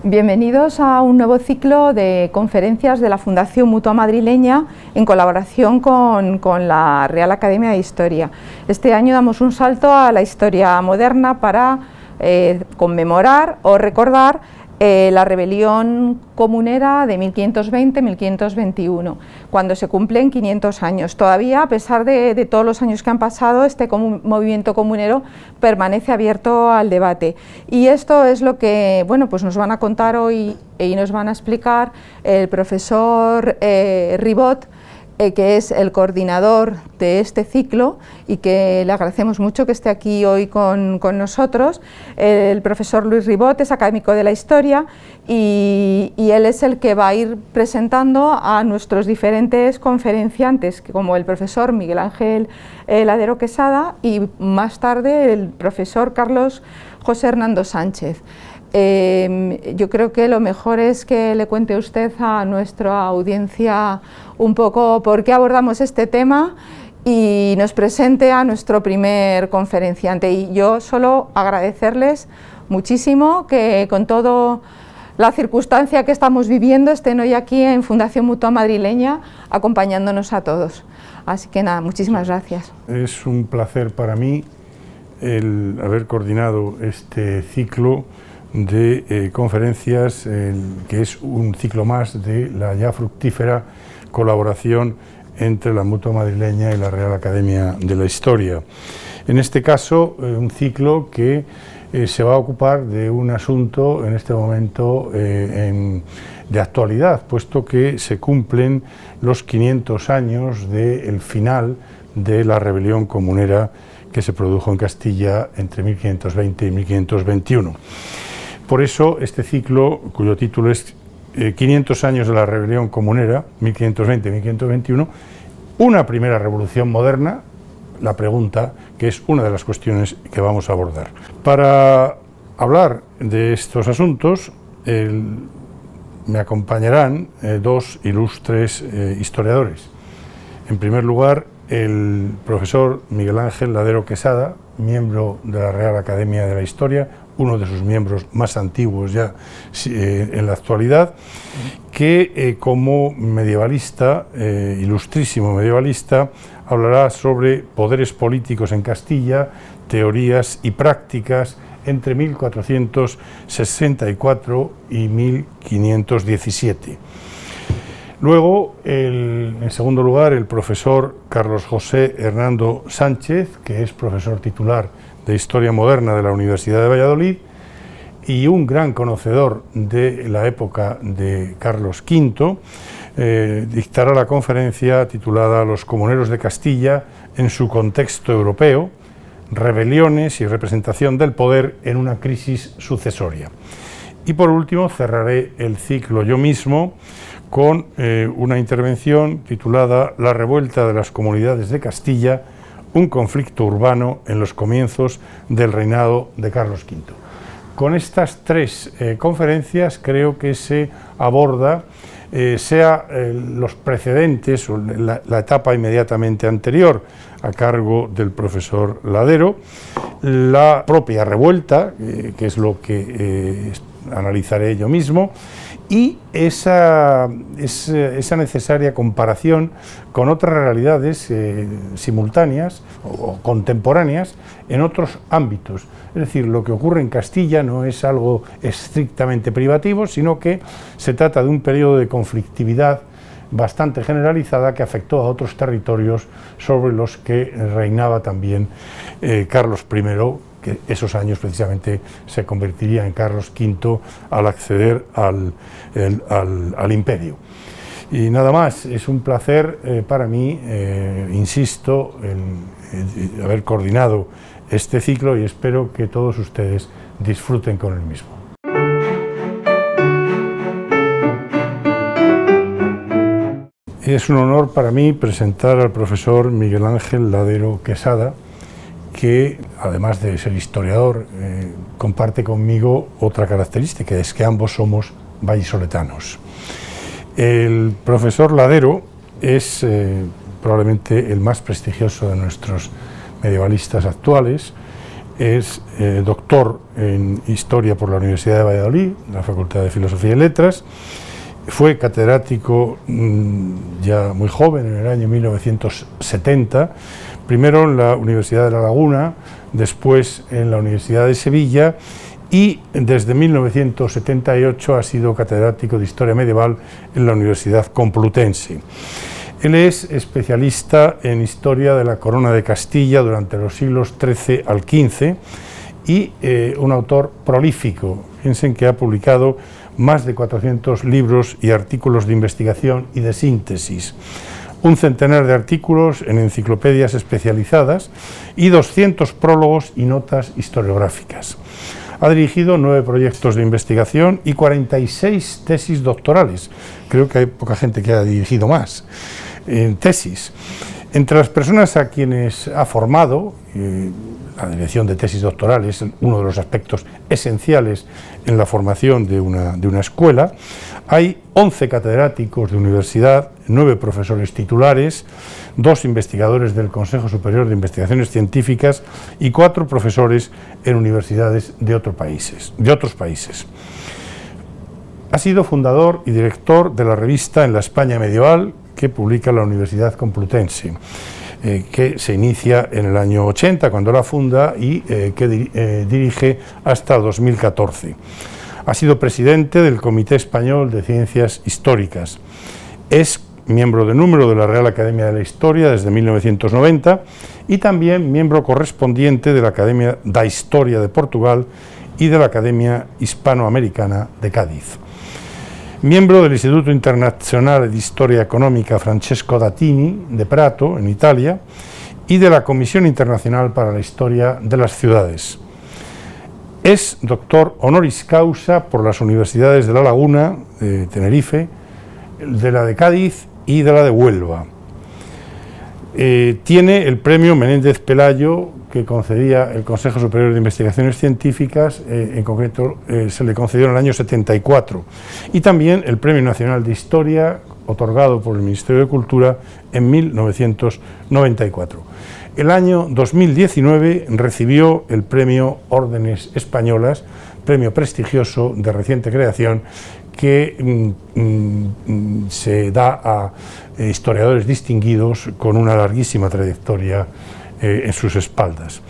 Bienvenidos a un nuevo ciclo de conferencias de la Fundación Mutua Madrileña en colaboración con la Real Academia de Historia. Este año damos un salto a la historia moderna para conmemorar o recordar la rebelión comunera de 1520-1521, cuando se cumplen 500 años. Todavía, a pesar de todos los años que han pasado, este movimiento comunero permanece abierto al debate. Y esto es lo que pues nos van a contar hoy y nos van a explicar el profesor Ribot, que es el coordinador de este ciclo y que le agradecemos mucho que esté aquí hoy con nosotros. El profesor Luis Ribot es académico de la historia y él es el que va a ir presentando a nuestros diferentes conferenciantes, como el profesor Miguel Ángel Ladero Quesada y más tarde el profesor Carlos José Hernando Sánchez. Yo creo que lo mejor es que le cuente usted a nuestra audiencia un poco por qué abordamos este tema y nos presente a nuestro primer conferenciante. Y yo solo agradecerles muchísimo que con toda la circunstancia que estamos viviendo estén hoy aquí en Fundación Mutua Madrileña acompañándonos a todos. Así que nada, muchísimas gracias. Es un placer para mí el haber coordinado este ciclo de conferencias, que es un ciclo más de la ya fructífera colaboración entre la Mutua Madrileña y la Real Academia de la Historia. En este caso, un ciclo que se va a ocupar de un asunto en este momento de actualidad, puesto que se cumplen los 500 años del final de la rebelión comunera que se produjo en Castilla entre 1520 y 1521. Por eso este ciclo, cuyo título es 500 años de la rebelión comunera, 1520-1521, una primera revolución moderna, la pregunta, que es una de las cuestiones que vamos a abordar. Para hablar de estos asuntos, me acompañarán dos ilustres historiadores. En primer lugar, el profesor Miguel Ángel Ladero Quesada, miembro de la Real Academia de la Historia, uno de sus miembros más antiguos ya en la actualidad, que como medievalista, ilustrísimo medievalista, hablará sobre poderes políticos en Castilla, teorías y prácticas entre 1464 y 1517. Luego, en segundo lugar, el profesor Carlos José Hernando Sánchez, que es profesor titular de Historia Moderna de la Universidad de Valladolid y un gran conocedor de la época de Carlos V, dictará la conferencia titulada Los comuneros de Castilla en su contexto europeo, rebeliones y representación del poder en una crisis sucesoria. Y por último cerraré el ciclo yo mismo con una intervención titulada La revuelta de las comunidades de Castilla, un conflicto urbano en los comienzos del reinado de Carlos V. Con estas tres conferencias creo que se aborda, los precedentes o la etapa inmediatamente anterior a cargo del profesor Ladero, la propia revuelta, que es lo que analizaré yo mismo, y esa necesaria comparación con otras realidades simultáneas o contemporáneas en otros ámbitos. Es decir, lo que ocurre en Castilla no es algo estrictamente privativo, sino que se trata de un periodo de conflictividad bastante generalizada que afectó a otros territorios sobre los que reinaba también Carlos I, que esos años precisamente se convertiría en Carlos V al acceder al imperio. Y nada más, es un placer para mí, insisto, en haber coordinado este ciclo y espero que todos ustedes disfruten con el mismo. Es un honor para mí presentar al profesor Miguel Ángel Ladero Quesada, que además de ser historiador, comparte conmigo otra característica, es que ambos somos vallisoletanos. El profesor Ladero es probablemente el más prestigioso de nuestros medievalistas actuales, es doctor en Historia por la Universidad de Valladolid, la Facultad de Filosofía y Letras. Fue catedrático ya muy joven, en el año 1970, primero en la Universidad de La Laguna, después en la Universidad de Sevilla, y desde 1978 ha sido catedrático de Historia Medieval en la Universidad Complutense. Él es especialista en Historia de la Corona de Castilla durante los siglos XIII al XV y un autor prolífico. Piensen que ha publicado más de 400 libros y artículos de investigación y de síntesis, un centenar de artículos en enciclopedias especializadas y 200 prólogos y notas historiográficas. Ha dirigido 9 proyectos de investigación y 46 tesis doctorales. Creo que hay poca gente que ha dirigido más tesis. Entre las personas a quienes ha formado, la dirección de tesis doctorales es uno de los aspectos esenciales en la formación de una escuela. Hay 11 catedráticos de universidad, 9 profesores titulares, 2 investigadores del Consejo Superior de Investigaciones Científicas y 4 profesores en universidades de otros países. Ha sido fundador y director de la revista En la España Medieval, que publica la Universidad Complutense, que se inicia en el año 80, cuando la funda, y que dirige hasta 2014. Ha sido presidente del Comité Español de Ciencias Históricas. Es miembro de número de la Real Academia de la Historia desde 1990 y también miembro correspondiente de la Academia da Historia de Portugal y de la Academia Hispanoamericana de Cádiz. Miembro del Instituto Internazionale di Storia Economica Francesco Datini de Prato, en Italia, y de la Comisión Internacional para la Historia de las Ciudades. Es doctor honoris causa por las universidades de La Laguna, de Tenerife, de la de Cádiz y de la de Huelva. Tiene el premio Menéndez Pelayo que concedía el Consejo Superior de Investigaciones Científicas, en concreto se le concedió en el año 74, y también el Premio Nacional de Historia, otorgado por el Ministerio de Cultura en 1994. El año 2019 recibió el Premio Órdenes Españolas, premio prestigioso de reciente creación que se da a historiadores distinguidos con una larguísima trayectoria en sus espaldas.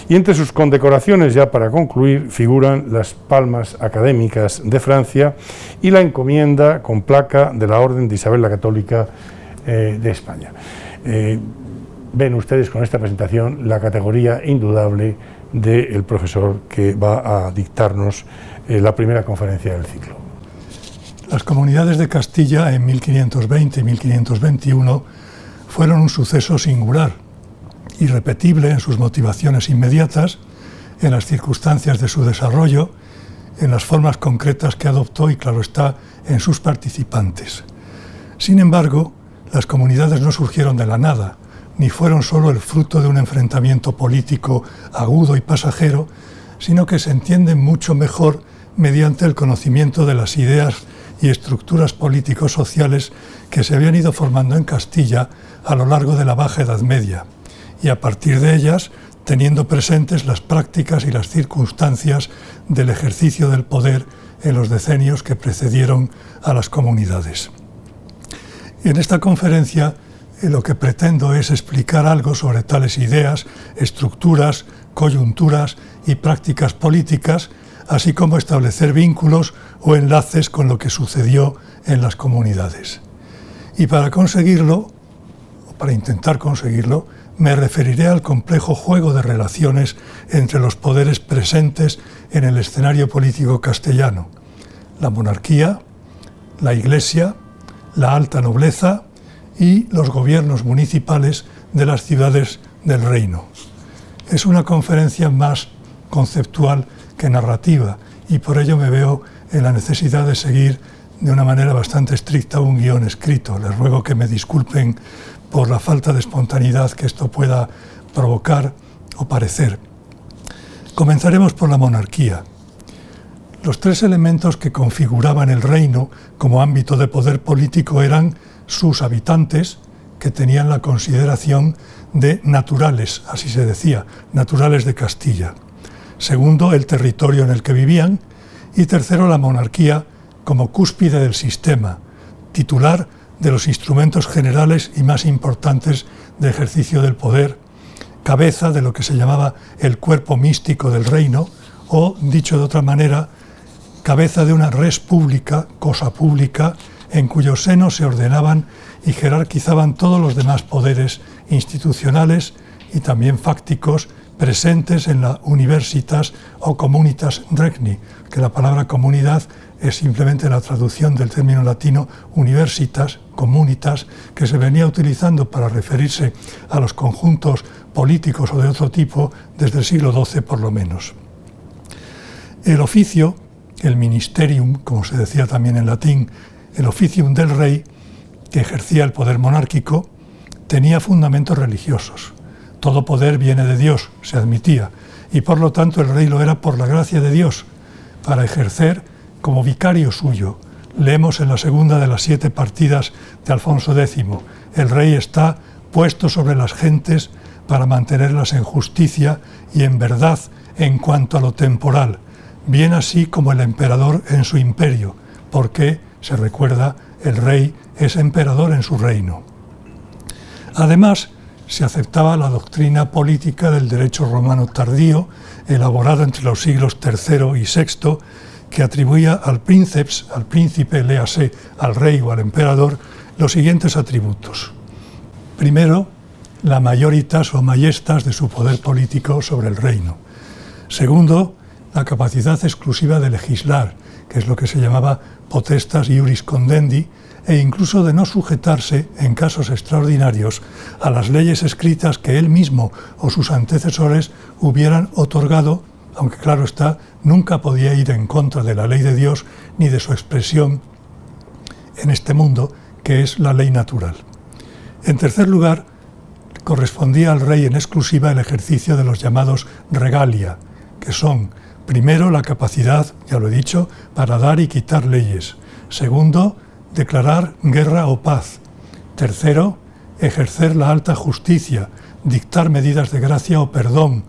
Y entre sus condecoraciones, ya para concluir, figuran las palmas académicas de Francia y la encomienda con placa de la Orden de Isabel la Católica de España. Ven ustedes con esta presentación la categoría indudable del profesor que va a dictarnos la primera conferencia del ciclo. Las comunidades de Castilla en 1520 y 1521 fueron un suceso singular, irrepetible en sus motivaciones inmediatas, en las circunstancias de su desarrollo, en las formas concretas que adoptó y, claro está, en sus participantes. Sin embargo, las comunidades no surgieron de la nada, ni fueron solo el fruto de un enfrentamiento político agudo y pasajero, sino que se entienden mucho mejor mediante el conocimiento de las ideas y estructuras políticos sociales que se habían ido formando en Castilla a lo largo de la Baja Edad Media, y a partir de ellas teniendo presentes las prácticas y las circunstancias del ejercicio del poder en los decenios que precedieron a las comunidades. Y en esta conferencia lo que pretendo es explicar algo sobre tales ideas, estructuras, coyunturas y prácticas políticas, así como establecer vínculos o enlaces con lo que sucedió en las comunidades. Y para conseguirlo, o para intentar conseguirlo, me referiré al complejo juego de relaciones entre los poderes presentes en el escenario político castellano: la monarquía, la Iglesia, la alta nobleza y los gobiernos municipales de las ciudades del reino. Es una conferencia más conceptual que narrativa, y por ello me veo en la necesidad de seguir de una manera bastante estricta un guión escrito. Les ruego que me disculpen por la falta de espontaneidad que esto pueda provocar o parecer. Comenzaremos por la monarquía. Los 3 elementos que configuraban el reino como ámbito de poder político eran sus habitantes, que tenían la consideración de naturales, así se decía, naturales de Castilla. segundo, el territorio en el que vivían, y tercero, la monarquía como cúspide del sistema, titular de los instrumentos generales y más importantes de ejercicio del poder, cabeza de lo que se llamaba el cuerpo místico del reino, o, dicho de otra manera, cabeza de una res pública, cosa pública, en cuyo seno se ordenaban y jerarquizaban todos los demás poderes institucionales y también fácticos presentes en la universitas o communitas regni, que la palabra comunidad es simplemente la traducción del término latino universitas, comunitas, que se venía utilizando para referirse a los conjuntos políticos o de otro tipo desde el siglo XII por lo menos. El oficio, el ministerium, como se decía también en latín, el oficium del rey, que ejercía el poder monárquico, tenía fundamentos religiosos. Todo poder viene de Dios, se admitía, y por lo tanto el rey lo era por la gracia de Dios, para ejercer como vicario suyo. Leemos en la segunda de las 7 partidas de Alfonso X, el rey está puesto sobre las gentes para mantenerlas en justicia y en verdad en cuanto a lo temporal, bien así como el emperador en su imperio, porque, se recuerda, el rey es emperador en su reino. Además, se aceptaba la doctrina política del derecho romano tardío, elaborado entre los siglos III y VI, que atribuía al príncipe, léase, al rey o al emperador, los siguientes atributos. Primero, la maioritas o maiestas de su poder político sobre el reino. Segundo, la capacidad exclusiva de legislar, que es lo que se llamaba potestas iuris condendi, e incluso de no sujetarse, en casos extraordinarios, a las leyes escritas que él mismo o sus antecesores hubieran otorgado, aunque claro está, nunca podía ir en contra de la ley de Dios ni de su expresión en este mundo, que es la ley natural. En tercer lugar, correspondía al rey en exclusiva el ejercicio de los llamados regalia, que son, primero, la capacidad, ya lo he dicho, para dar y quitar leyes. Segundo, declarar guerra o paz. Tercero, ejercer la alta justicia, dictar medidas de gracia o perdón,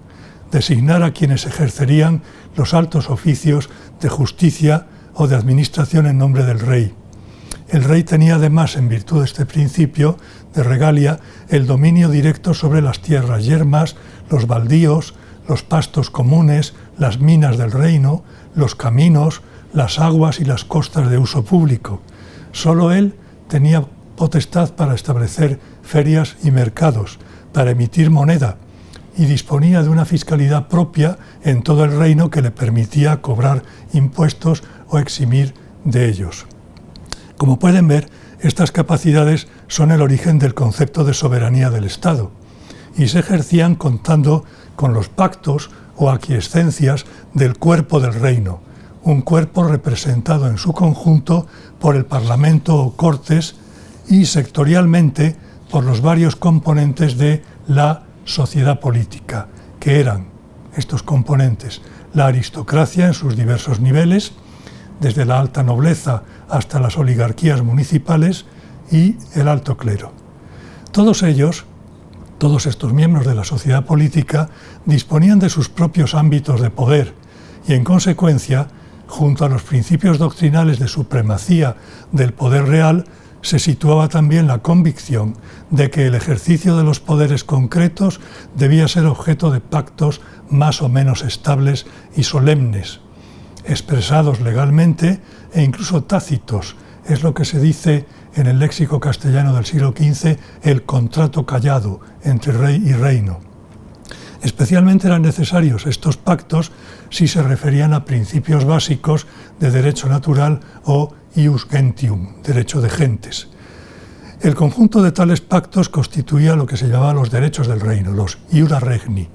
designar a quienes ejercerían los altos oficios de justicia o de administración en nombre del rey. El rey tenía además, en virtud de este principio de regalia, el dominio directo sobre las tierras yermas, los baldíos, los pastos comunes, las minas del reino, los caminos, las aguas y las costas de uso público. Solo él tenía potestad para establecer ferias y mercados, para emitir moneda, y disponía de una fiscalidad propia en todo el reino que le permitía cobrar impuestos o eximir de ellos. Como pueden ver, estas capacidades son el origen del concepto de soberanía del Estado y se ejercían contando con los pactos o aquiescencias del cuerpo del reino, un cuerpo representado en su conjunto por el Parlamento o Cortes y sectorialmente por los varios componentes de la sociedad política, que eran estos componentes: la aristocracia en sus diversos niveles, desde la alta nobleza hasta las oligarquías municipales, y el alto clero. Todos ellos, todos estos miembros de la sociedad política, disponían de sus propios ámbitos de poder y, en consecuencia, junto a los principios doctrinales de supremacía del poder real, se situaba también la convicción de que el ejercicio de los poderes concretos debía ser objeto de pactos más o menos estables y solemnes, expresados legalmente e incluso tácitos. Es lo que se dice en el léxico castellano del siglo XV, el contrato callado entre rey y reino. Especialmente eran necesarios estos pactos si se referían a principios básicos de derecho natural o ius gentium, derecho de gentes. El conjunto de tales pactos constituía lo que se llamaba los derechos del reino, los iura regni,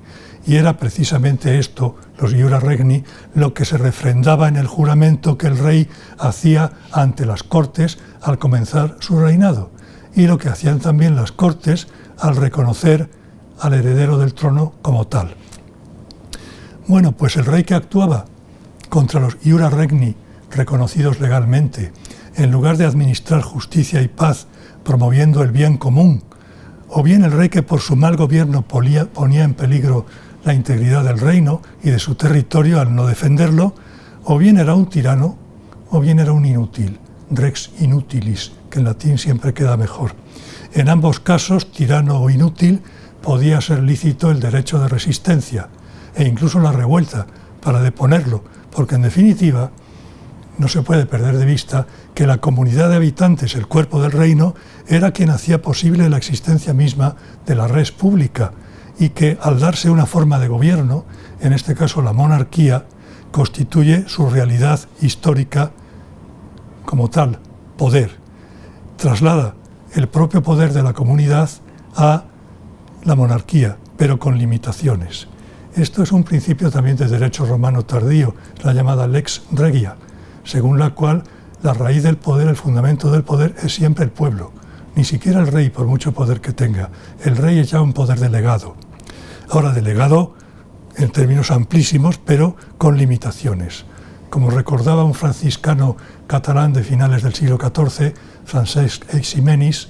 y era precisamente esto, los iura regni, lo que se refrendaba en el juramento que el rey hacía ante las Cortes al comenzar su reinado, y lo que hacían también las Cortes al reconocer al heredero del trono como tal. Bueno, pues el rey que actuaba contra los iura regni reconocidos legalmente, en lugar de administrar justicia y paz promoviendo el bien común, o bien el rey que por su mal gobierno ponía en peligro la integridad del reino y de su territorio al no defenderlo, o bien era un tirano o bien era un inútil, rex inutilis, que en latín siempre queda mejor. En ambos casos, tirano o inútil, podía ser lícito el derecho de resistencia e incluso la revuelta para deponerlo, porque en definitiva no se puede perder de vista que la comunidad de habitantes, el cuerpo del reino, era quien hacía posible la existencia misma de la res pública y que al darse una forma de gobierno, en este caso la monarquía, constituye su realidad histórica como tal, poder. Traslada el propio poder de la comunidad a la monarquía, pero con limitaciones. Esto es un principio también de derecho romano tardío, la llamada lex regia, según la cual la raíz del poder, el fundamento del poder es siempre el pueblo, ni siquiera el rey por mucho poder que tenga. El rey es ya un poder delegado. Ahora, delegado en términos amplísimos, pero con limitaciones. Como recordaba un franciscano catalán de finales del siglo XIV, Francesc Eiximenis,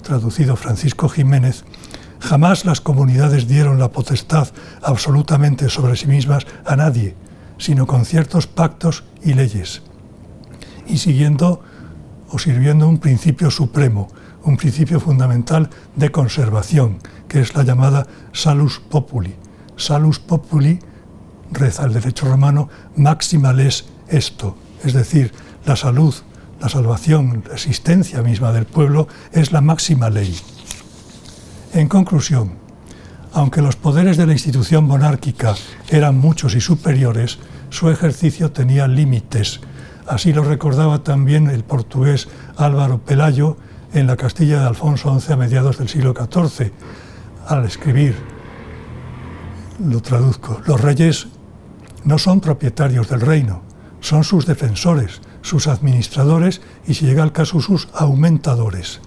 traducido Francisco Jiménez, jamás las comunidades dieron la potestad absolutamente sobre sí mismas a nadie, sino con ciertos pactos y leyes, y siguiendo o sirviendo un principio supremo, un principio fundamental de conservación, que es la llamada salus populi. Salus populi, reza el derecho romano, maxima les esto, es decir, la salud, la salvación, la existencia misma del pueblo es la máxima ley. En conclusión, aunque los poderes de la institución monárquica eran muchos y superiores, su ejercicio tenía límites. Así lo recordaba también el portugués Álvaro Pelayo en la Castilla de Alfonso XI a mediados del siglo XIV, al escribir, lo traduzco: los reyes no son propietarios del reino, son sus defensores, sus administradores y, si llega el caso, sus aumentadores.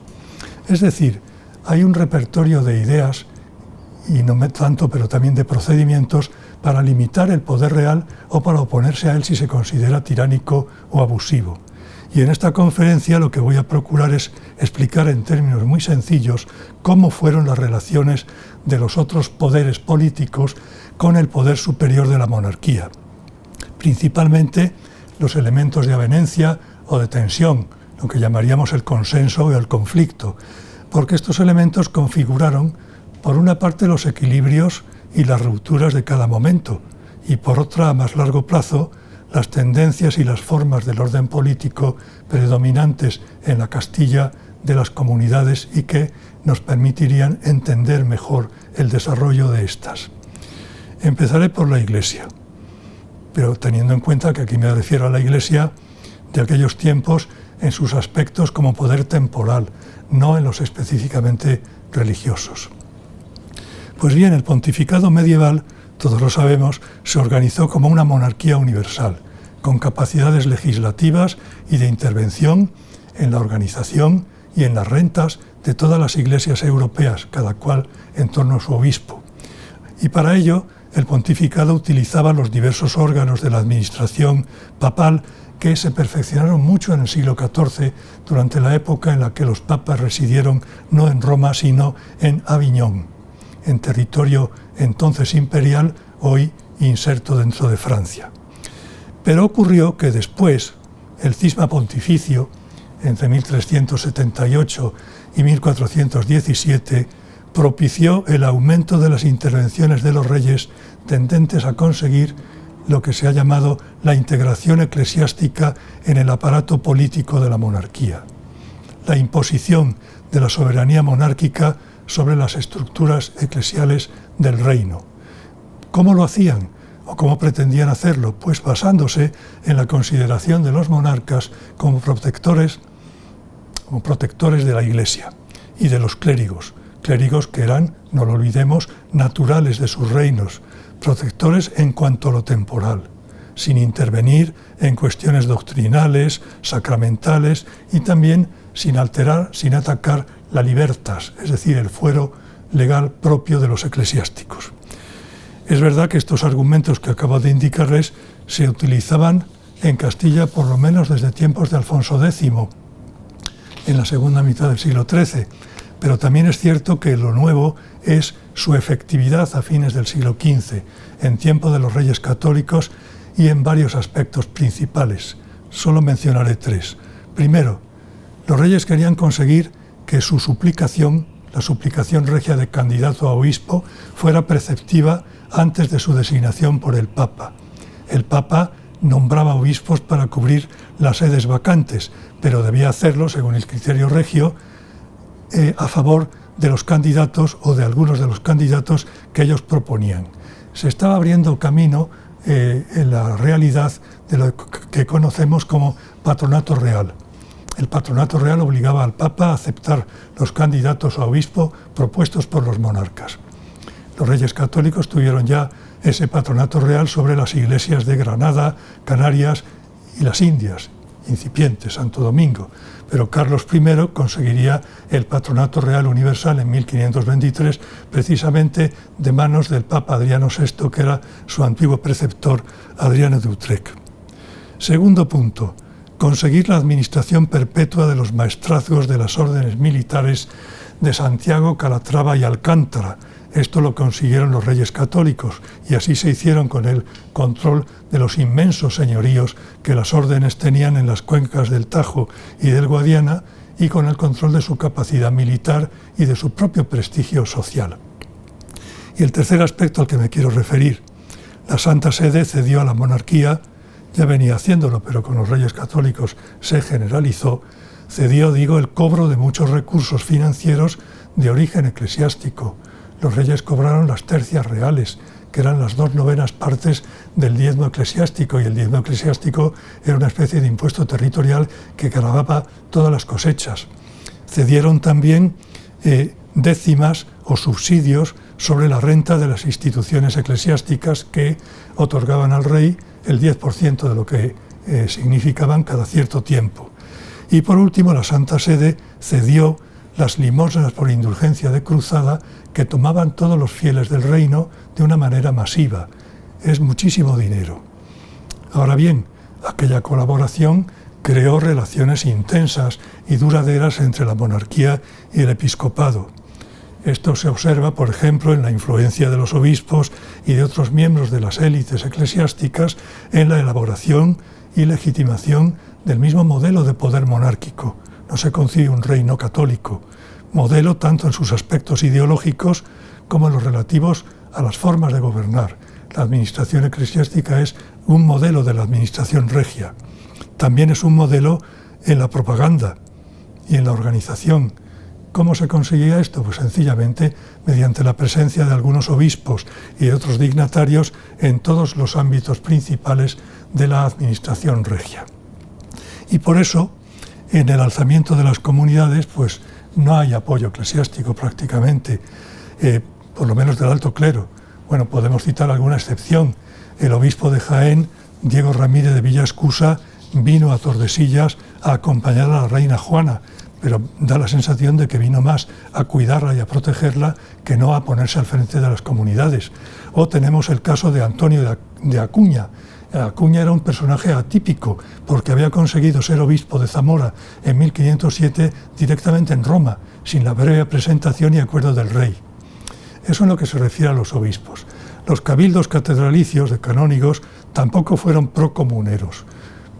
Es decir, hay un repertorio de ideas, y no tanto, pero también de procedimientos, para limitar el poder real o para oponerse a él si se considera tiránico o abusivo. Y en esta conferencia lo que voy a procurar es explicar en términos muy sencillos cómo fueron las relaciones de los otros poderes políticos con el poder superior de la monarquía. Principalmente los elementos de avenencia o de tensión, lo que llamaríamos el consenso o el conflicto, porque estos elementos configuraron, por una parte, los equilibrios y las rupturas de cada momento, y por otra, a más largo plazo, las tendencias y las formas del orden político predominantes en la Castilla de las comunidades y que nos permitirían entender mejor el desarrollo de estas. Empezaré por la Iglesia, pero teniendo en cuenta que aquí me refiero a la Iglesia de aquellos tiempos en sus aspectos como poder temporal, no en los específicamente religiosos. Pues bien, el pontificado medieval, todos lo sabemos, se organizó como una monarquía universal, con capacidades legislativas y de intervención en la organización y en las rentas de todas las iglesias europeas, cada cual en torno a su obispo. Y para ello, el pontificado utilizaba los diversos órganos de la administración papal que se perfeccionaron mucho en el siglo XIV, durante la época en la que los papas residieron no en Roma, sino en Aviñón, en territorio entonces imperial, hoy inserto dentro de Francia. Pero ocurrió que después, el cisma pontificio, entre 1378 y 1417, propició el aumento de las intervenciones de los reyes tendentes a conseguir lo que se ha llamado la integración eclesiástica en el aparato político de la monarquía, la imposición de la soberanía monárquica sobre las estructuras eclesiales del reino. ¿Cómo lo hacían o cómo pretendían hacerlo? Pues basándose en la consideración de los monarcas como protectores de la Iglesia y de los clérigos que eran, no lo olvidemos, naturales de sus reinos, protectores en cuanto a lo temporal, sin intervenir en cuestiones doctrinales, sacramentales y también sin alterar, sin atacar la libertas, es decir, el fuero legal propio de los eclesiásticos. Es verdad que estos argumentos que acabo de indicarles se utilizaban en Castilla por lo menos desde tiempos de Alfonso X, en la segunda mitad del siglo XIII, pero también es cierto que lo nuevo es su efectividad a fines del siglo XV, en tiempo de los reyes católicos y en varios aspectos principales. Solo mencionaré tres. Primero, los reyes querían conseguir que su suplicación, la suplicación regia de candidato a obispo, fuera preceptiva antes de su designación por el Papa. El Papa nombraba obispos para cubrir las sedes vacantes, pero debía hacerlo, según el criterio regio, a favor de los candidatos o de algunos de los candidatos que ellos proponían. Se estaba abriendo camino en la realidad de lo que conocemos como patronato real. El patronato real obligaba al Papa a aceptar los candidatos a obispo propuestos por los monarcas. Los reyes católicos tuvieron ya ese patronato real sobre las iglesias de Granada, Canarias y las Indias, incipiente, Santo Domingo, pero Carlos I conseguiría el patronato real universal en 1523, precisamente de manos del Papa Adriano VI, que era su antiguo preceptor, Adriano de Utrecht. Segundo punto, conseguir la administración perpetua de los maestrazgos de las órdenes militares de Santiago, Calatrava y Alcántara. Esto lo consiguieron los reyes católicos y así se hicieron con el control de los inmensos señoríos que las órdenes tenían en las cuencas del Tajo y del Guadiana y con el control de su capacidad militar y de su propio prestigio social. Y el tercer aspecto al que me quiero referir, la Santa Sede cedió a la monarquía, ya venía haciéndolo, pero con los reyes católicos se generalizó, cedió, el cobro de muchos recursos financieros de origen eclesiástico. Los reyes cobraron las tercias reales, que eran las 2/9 partes del diezmo eclesiástico, y el diezmo eclesiástico era una especie de impuesto territorial que gravaba todas las cosechas. Cedieron también décimas o subsidios sobre la renta de las instituciones eclesiásticas que otorgaban al rey el 10% de lo que significaban cada cierto tiempo. Y por último, la Santa Sede cedió las limosnas por indulgencia de cruzada que tomaban todos los fieles del reino de una manera masiva. Es muchísimo dinero. Ahora bien, aquella colaboración creó relaciones intensas y duraderas entre la monarquía y el episcopado. Esto se observa, por ejemplo, en la influencia de los obispos y de otros miembros de las élites eclesiásticas en la elaboración y legitimación del mismo modelo de poder monárquico. No se concibe un reino católico, modelo tanto en sus aspectos ideológicos como en los relativos a las formas de gobernar. La administración eclesiástica es un modelo de la administración regia. También es un modelo en la propaganda y en la organización. ¿Cómo se conseguía esto? Pues sencillamente mediante la presencia de algunos obispos y de otros dignatarios en todos los ámbitos principales de la administración regia. Y por eso, en el alzamiento de las comunidades, pues no hay apoyo eclesiástico prácticamente, por lo menos del alto clero. Bueno, podemos citar alguna excepción. El obispo de Jaén, Diego Ramírez de Villaescusa, vino a Tordesillas a acompañar a la reina Juana, pero da la sensación de que vino más a cuidarla y a protegerla que no a ponerse al frente de las comunidades. O tenemos el caso de Antonio de Acuña. Acuña era un personaje atípico porque había conseguido ser obispo de Zamora en 1507 directamente en Roma, sin la breve presentación y acuerdo del rey. Eso en lo que se refiere a los obispos. Los cabildos catedralicios de canónigos tampoco fueron procomuneros.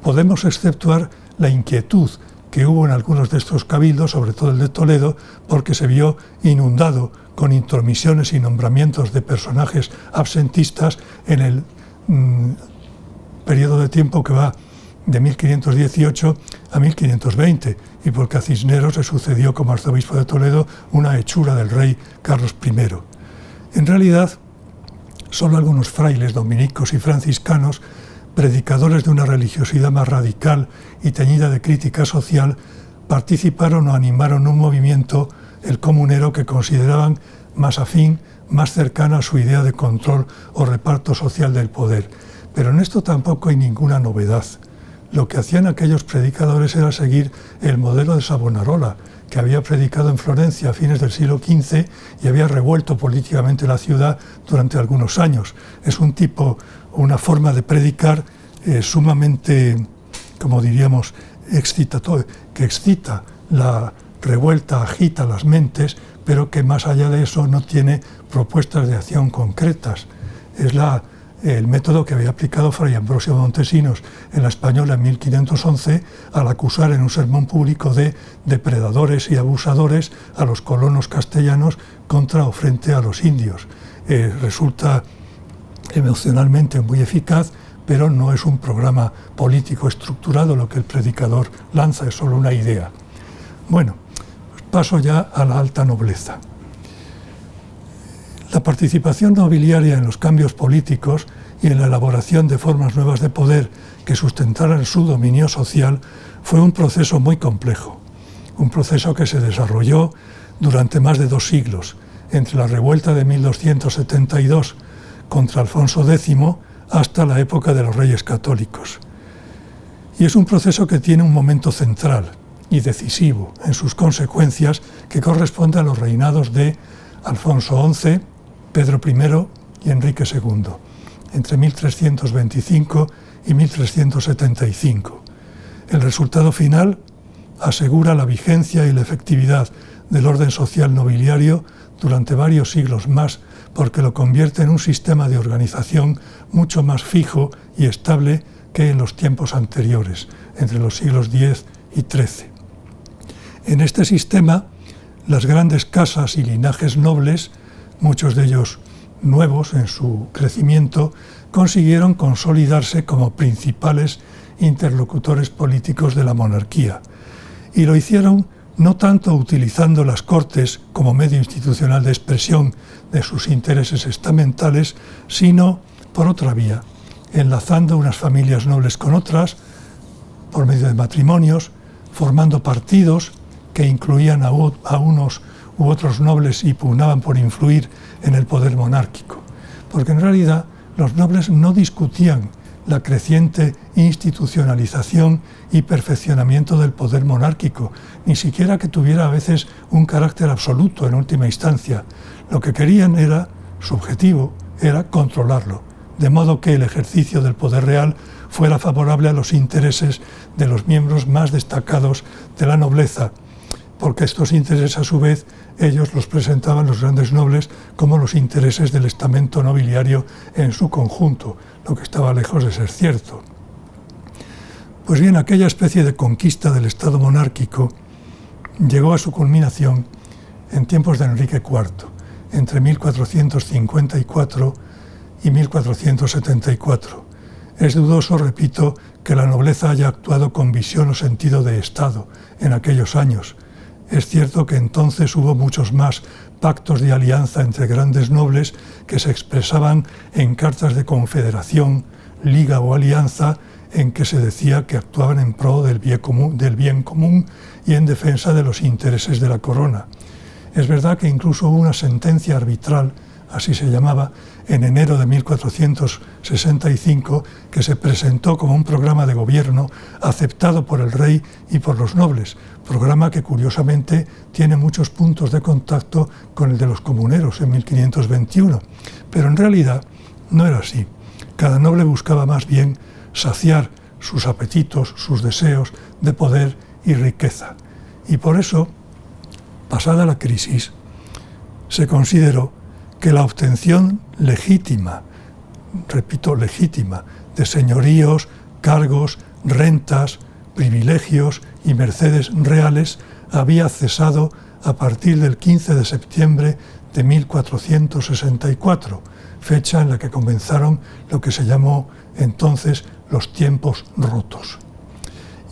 Podemos exceptuar la inquietud que hubo en algunos de estos cabildos, sobre todo el de Toledo, porque se vio inundado con intromisiones y nombramientos de personajes absentistas en el periodo de tiempo que va de 1518 a 1520, y porque a Cisneros le sucedió como arzobispo de Toledo una hechura del rey Carlos I. En realidad, solo algunos frailes dominicos y franciscanos, predicadores de una religiosidad más radical y teñida de crítica social, participaron o animaron un movimiento, el comunero, que consideraban más afín, más cercano a su idea de control o reparto social del poder. Pero en esto tampoco hay ninguna novedad. Lo que hacían aquellos predicadores era seguir el modelo de Savonarola, que había predicado en Florencia a fines del siglo XV y había revuelto políticamente la ciudad durante algunos años. Es un tipo, una forma de predicar sumamente, como diríamos, que excita la revuelta, agita las mentes, pero que más allá de eso no tiene propuestas de acción concretas. Es el método que había aplicado Fray Ambrosio Montesinos en la Española en 1511 al acusar en un sermón público de depredadores y abusadores a los colonos castellanos contra o frente a los indios. Resulta emocionalmente muy eficaz, pero no es un programa político estructurado lo que el predicador lanza, es solo una idea. Bueno, paso ya a la alta nobleza. La participación nobiliaria en los cambios políticos y en la elaboración de formas nuevas de poder que sustentaran su dominio social fue un proceso muy complejo, un proceso que se desarrolló durante más de 2 siglos, entre la revuelta de 1272 contra Alfonso X hasta la época de los Reyes Católicos. Y es un proceso que tiene un momento central y decisivo en sus consecuencias que corresponde a los reinados de Alfonso XI, Pedro I y Enrique II, entre 1325 y 1375. El resultado final asegura la vigencia y la efectividad del orden social nobiliario durante varios siglos más, porque lo convierte en un sistema de organización mucho más fijo y estable que en los tiempos anteriores, entre los siglos X y XIII. En este sistema, las grandes casas y linajes nobles, muchos de ellos nuevos en su crecimiento, consiguieron consolidarse como principales interlocutores políticos de la monarquía, y lo hicieron no tanto utilizando las Cortes como medio institucional de expresión de sus intereses estamentales, sino por otra vía, enlazando unas familias nobles con otras, por medio de matrimonios, formando partidos que incluían a unos u otros nobles y pugnaban por influir en el poder monárquico. Porque en realidad los nobles no discutían la creciente institucionalización y perfeccionamiento del poder monárquico, ni siquiera que tuviera a veces un carácter absoluto en última instancia. Lo que querían era, su objetivo era controlarlo, de modo que el ejercicio del poder real fuera favorable a los intereses de los miembros más destacados de la nobleza, porque estos intereses a su vez ellos los presentaban los grandes nobles como los intereses del estamento nobiliario en su conjunto, lo que estaba lejos de ser cierto. Pues bien, aquella especie de conquista del Estado monárquico llegó a su culminación en tiempos de Enrique IV, entre 1454 y 1474. Es dudoso, repito, que la nobleza haya actuado con visión o sentido de Estado en aquellos años. Es cierto que entonces hubo muchos más pactos de alianza entre grandes nobles que se expresaban en cartas de confederación, liga o alianza, en que se decía que actuaban en pro del bien común y en defensa de los intereses de la corona. Es verdad que incluso hubo una sentencia arbitral, así se llamaba, en enero de 1465, que se presentó como un programa de gobierno aceptado por el rey y por los nobles, programa que curiosamente tiene muchos puntos de contacto con el de los comuneros en 1521, pero en realidad no era así. Cada noble buscaba más bien saciar sus apetitos, sus deseos de poder y riqueza. Y por eso, pasada la crisis, se consideró que la obtención legítima, repito, legítima, de señoríos, cargos, rentas, privilegios y mercedes reales había cesado a partir del 15 de septiembre de 1464, fecha en la que comenzaron lo que se llamó entonces los tiempos rotos.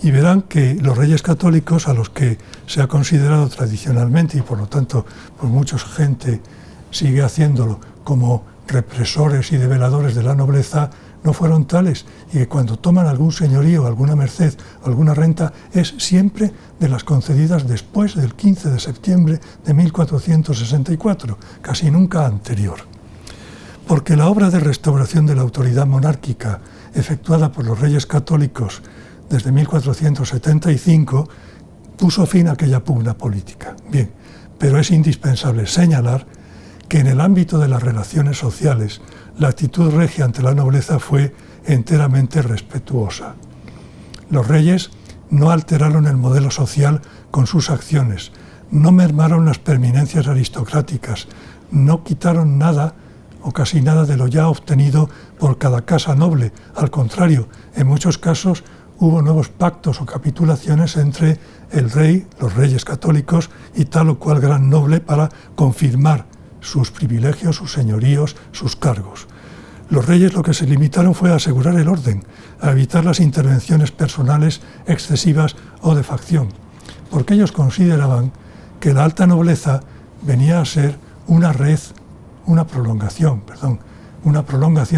Y verán que los reyes católicos, a los que se ha considerado tradicionalmente, y por lo tanto pues mucha gente sigue haciéndolo como represores y develadores de la nobleza, no fueron tales, y que cuando toman algún señorío, alguna merced, alguna renta, es siempre de las concedidas después del 15 de septiembre de 1464, casi nunca anterior. Porque la obra de restauración de la autoridad monárquica efectuada por los reyes católicos desde 1475 puso fin a aquella pugna política. Bien, pero es indispensable señalar que en el ámbito de las relaciones sociales la actitud regia ante la nobleza fue enteramente respetuosa. Los reyes no alteraron el modelo social con sus acciones, no mermaron las preeminencias aristocráticas, no quitaron nada o casi nada de lo ya obtenido por cada casa noble. Al contrario, en muchos casos hubo nuevos pactos o capitulaciones entre el rey, los reyes católicos y tal o cual gran noble para confirmar sus privilegios, sus señoríos, sus cargos. Los reyes lo que se limitaron fue a asegurar el orden, a evitar las intervenciones personales excesivas o de facción, porque ellos consideraban que la alta nobleza venía a ser una prolongación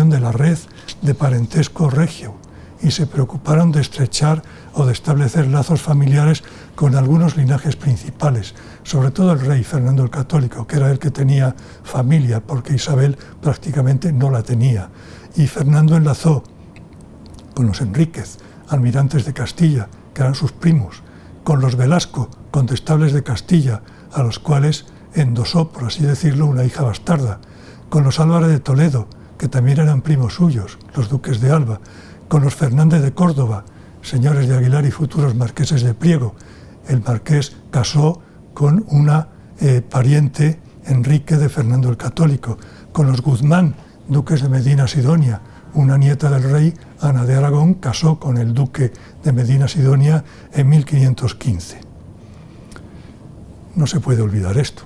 de la red de parentesco regio, y se preocuparon de estrechar o de establecer lazos familiares con algunos linajes principales, sobre todo el rey Fernando el Católico, que era el que tenía familia, porque Isabel prácticamente no la tenía, y Fernando enlazó con los Enríquez, almirantes de Castilla, que eran sus primos, con los Velasco, condestables de Castilla, a los cuales endosó, por así decirlo, una hija bastarda, con los Álvarez de Toledo, que también eran primos suyos, los duques de Alba, con los Fernández de Córdoba, señores de Aguilar y futuros marqueses de Priego. El marqués casó con una pariente, Enrique de Fernando el Católico, con los Guzmán, duques de Medina Sidonia. Una nieta del rey, Ana de Aragón, casó con el duque de Medina Sidonia en 1515. No se puede olvidar esto,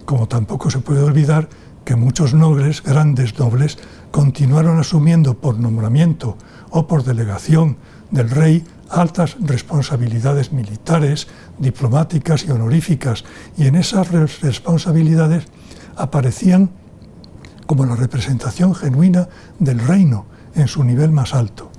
como tampoco se puede olvidar que muchos nobles, grandes nobles, continuaron asumiendo por nombramiento o por delegación del rey altas responsabilidades militares, diplomáticas y honoríficas, y en esas responsabilidades aparecían como la representación genuina del reino en su nivel más alto.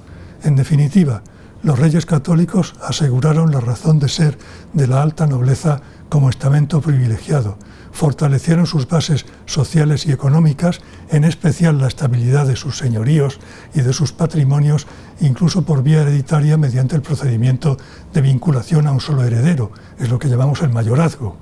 En definitiva, los reyes católicos aseguraron la razón de ser de la alta nobleza como estamento privilegiado, fortalecieron sus bases sociales y económicas, en especial la estabilidad de sus señoríos y de sus patrimonios, incluso por vía hereditaria mediante el procedimiento de vinculación a un solo heredero, es lo que llamamos el mayorazgo.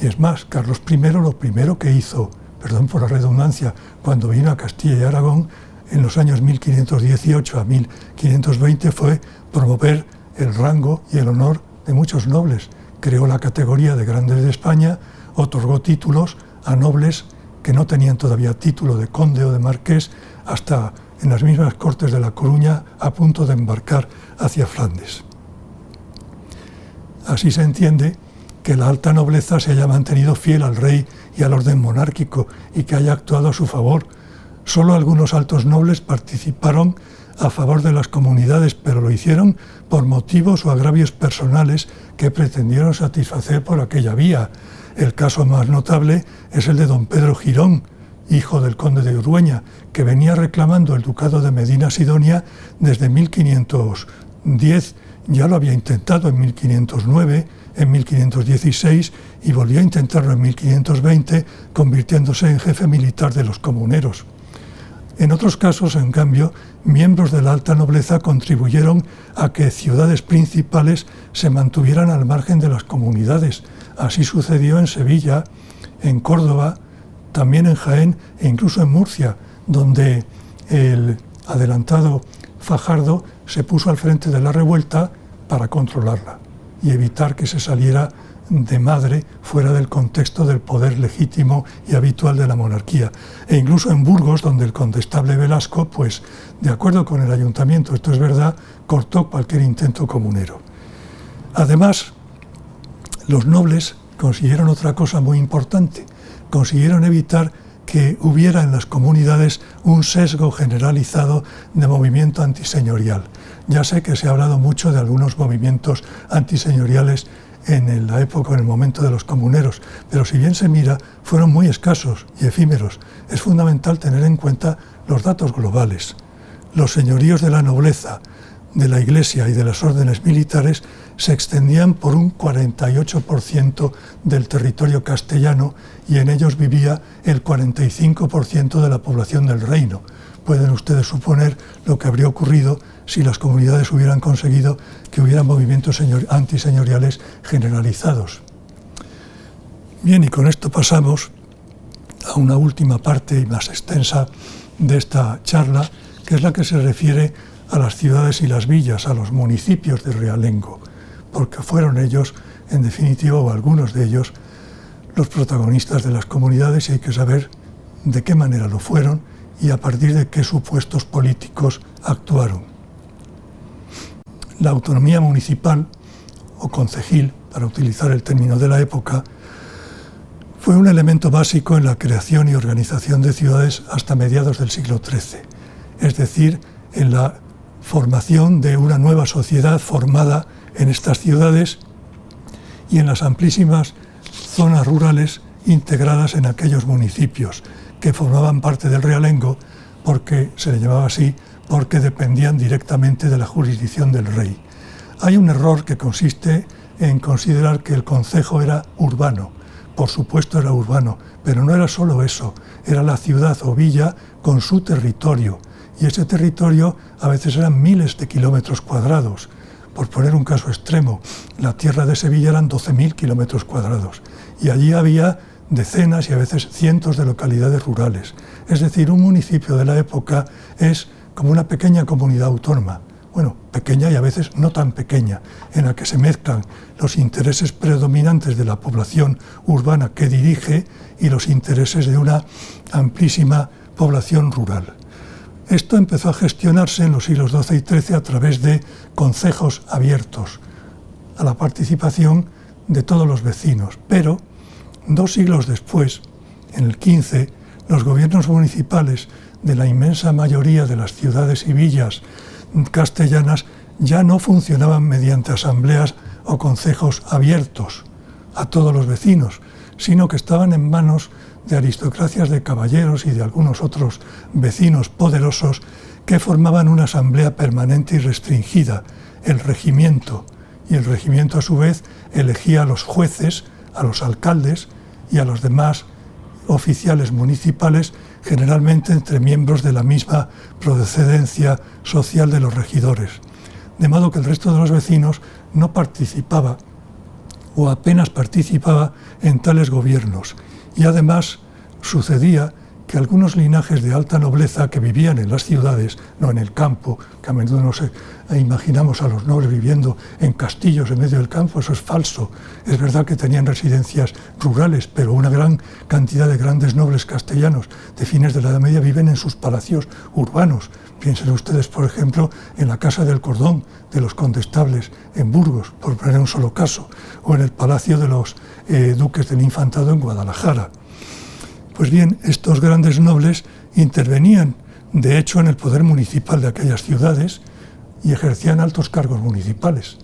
Y es más, Carlos I lo primero que hizo, perdón por la redundancia, cuando vino a Castilla y Aragón, en los años 1518 a 1520, fue promover el rango y el honor de muchos nobles. Creó la categoría de Grandes de España, otorgó títulos a nobles que no tenían todavía título de conde o de marqués, hasta en las mismas Cortes de La Coruña, a punto de embarcar hacia Flandes. Así se entiende que la alta nobleza se haya mantenido fiel al rey y al orden monárquico y que haya actuado a su favor. Solo algunos altos nobles participaron a favor de las comunidades, pero lo hicieron por motivos o agravios personales que pretendieron satisfacer por aquella vía. El caso más notable es el de don Pedro Girón, hijo del conde de Urueña, que venía reclamando el ducado de Medina Sidonia desde 1510, ya lo había intentado en 1509, en 1516 y volvió a intentarlo en 1520, convirtiéndose en jefe militar de los comuneros. En otros casos, en cambio, miembros de la alta nobleza contribuyeron a que ciudades principales se mantuvieran al margen de las comunidades. Así sucedió en Sevilla, en Córdoba, también en Jaén e incluso en Murcia, donde el adelantado Fajardo se puso al frente de la revuelta para controlarla y evitar que se saliera de madre fuera del contexto del poder legítimo y habitual de la monarquía. E incluso en Burgos, donde el condestable Velasco, pues, de acuerdo con el ayuntamiento, esto es verdad, cortó cualquier intento comunero. Además, los nobles consiguieron otra cosa muy importante, consiguieron evitar que hubiera en las comunidades un sesgo generalizado de movimiento antiseñorial. Ya sé que se ha hablado mucho de algunos movimientos antiseñoriales en la época, en el momento de los comuneros, pero si bien se mira, fueron muy escasos y efímeros. Es fundamental tener en cuenta los datos globales. Los señoríos de la nobleza, de la Iglesia y de las órdenes militares se extendían por un 48% del territorio castellano y en ellos vivía el 45% de la población del reino. Pueden ustedes suponer lo que habría ocurrido si las comunidades hubieran conseguido que hubiera movimientos antiseñoriales generalizados. Bien, y con esto pasamos a una última parte y más extensa de esta charla, que es la que se refiere a las ciudades y las villas, a los municipios de realengo. porque fueron ellos, en definitiva, o algunos de ellos, los protagonistas de las comunidades, y hay que saber de qué manera lo fueron y a partir de qué supuestos políticos actuaron. La autonomía municipal, o concejil, para utilizar el término de la época, fue un elemento básico en la creación y organización de ciudades hasta mediados del siglo XIII, es decir, en la formación de una nueva sociedad formada en estas ciudades y en las amplísimas zonas rurales integradas en aquellos municipios que formaban parte del realengo, porque se le llamaba así, porque dependían directamente de la jurisdicción del rey. Hay un error que consiste en considerar que el concejo era urbano. Por supuesto era urbano, pero no era solo eso, era la ciudad o villa con su territorio, y ese territorio a veces eran miles de kilómetros cuadrados. Por poner un caso extremo, la tierra de Sevilla eran 12.000 kilómetros cuadrados, y allí había decenas y a veces cientos de localidades rurales. Es decir, un municipio de la época es como una pequeña comunidad autónoma, bueno, pequeña y a veces no tan pequeña, en la que se mezclan los intereses predominantes de la población urbana que dirige y los intereses de una amplísima población rural. Esto empezó a gestionarse en los siglos XII y XIII a través de concejos abiertos a la participación de todos los vecinos, pero 2 siglos después, en el XV, los gobiernos municipales de la inmensa mayoría de las ciudades y villas castellanas ya no funcionaban mediante asambleas o concejos abiertos a todos los vecinos, sino que estaban en manos de aristocracias de caballeros y de algunos otros vecinos poderosos que formaban una asamblea permanente y restringida, el regimiento, y el regimiento a su vez elegía a los jueces, a los alcaldes y a los demás oficiales municipales, generalmente entre miembros de la misma procedencia social de los regidores. De modo que el resto de los vecinos no participaba o apenas participaba en tales gobiernos. Y además sucedía que algunos linajes de alta nobleza que vivían en las ciudades, no en el campo, que a menudo nos imaginamos a los nobles viviendo en castillos en medio del campo, eso es falso. Es verdad que tenían residencias rurales, pero una gran cantidad de grandes nobles castellanos de fines de la Edad Media viven en sus palacios urbanos. Piensen ustedes, por ejemplo, en la Casa del Cordón de los condestables en Burgos, por poner un solo caso, o en el Palacio de los Duques del Infantado en Guadalajara. Pues bien, estos grandes nobles intervenían, de hecho, en el poder municipal de aquellas ciudades y ejercían altos cargos municipales.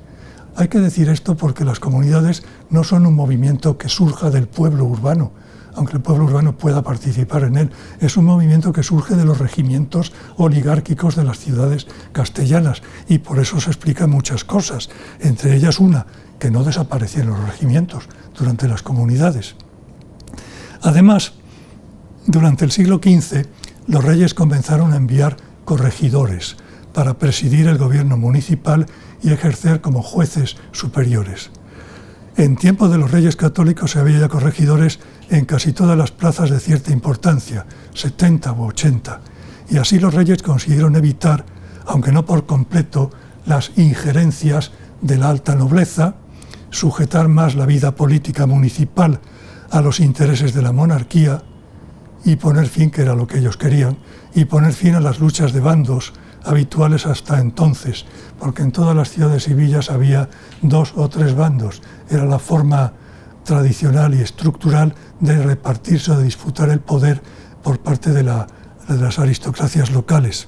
Hay que decir esto porque las comunidades no son un movimiento que surja del pueblo urbano, aunque el pueblo urbano pueda participar en él. Es un movimiento que surge de los regimientos oligárquicos de las ciudades castellanas y por eso se explican muchas cosas, entre ellas una, que no desaparecieron los regimientos durante las comunidades. Además, durante el siglo XV, los reyes comenzaron a enviar corregidores para presidir el gobierno municipal y ejercer como jueces superiores. En tiempo de los reyes católicos se había ya corregidores en casi todas las plazas de cierta importancia, 70 u 80, y así los reyes consiguieron evitar, aunque no por completo, las injerencias de la alta nobleza, sujetar más la vida política municipal a los intereses de la monarquía y poner fin, que era lo que ellos querían, y poner fin a las luchas de bandos habituales hasta entonces, porque en todas las ciudades y villas había 2 o 3 bandos. Era la forma tradicional y estructural de repartirse o de disputar el poder por parte de las aristocracias locales.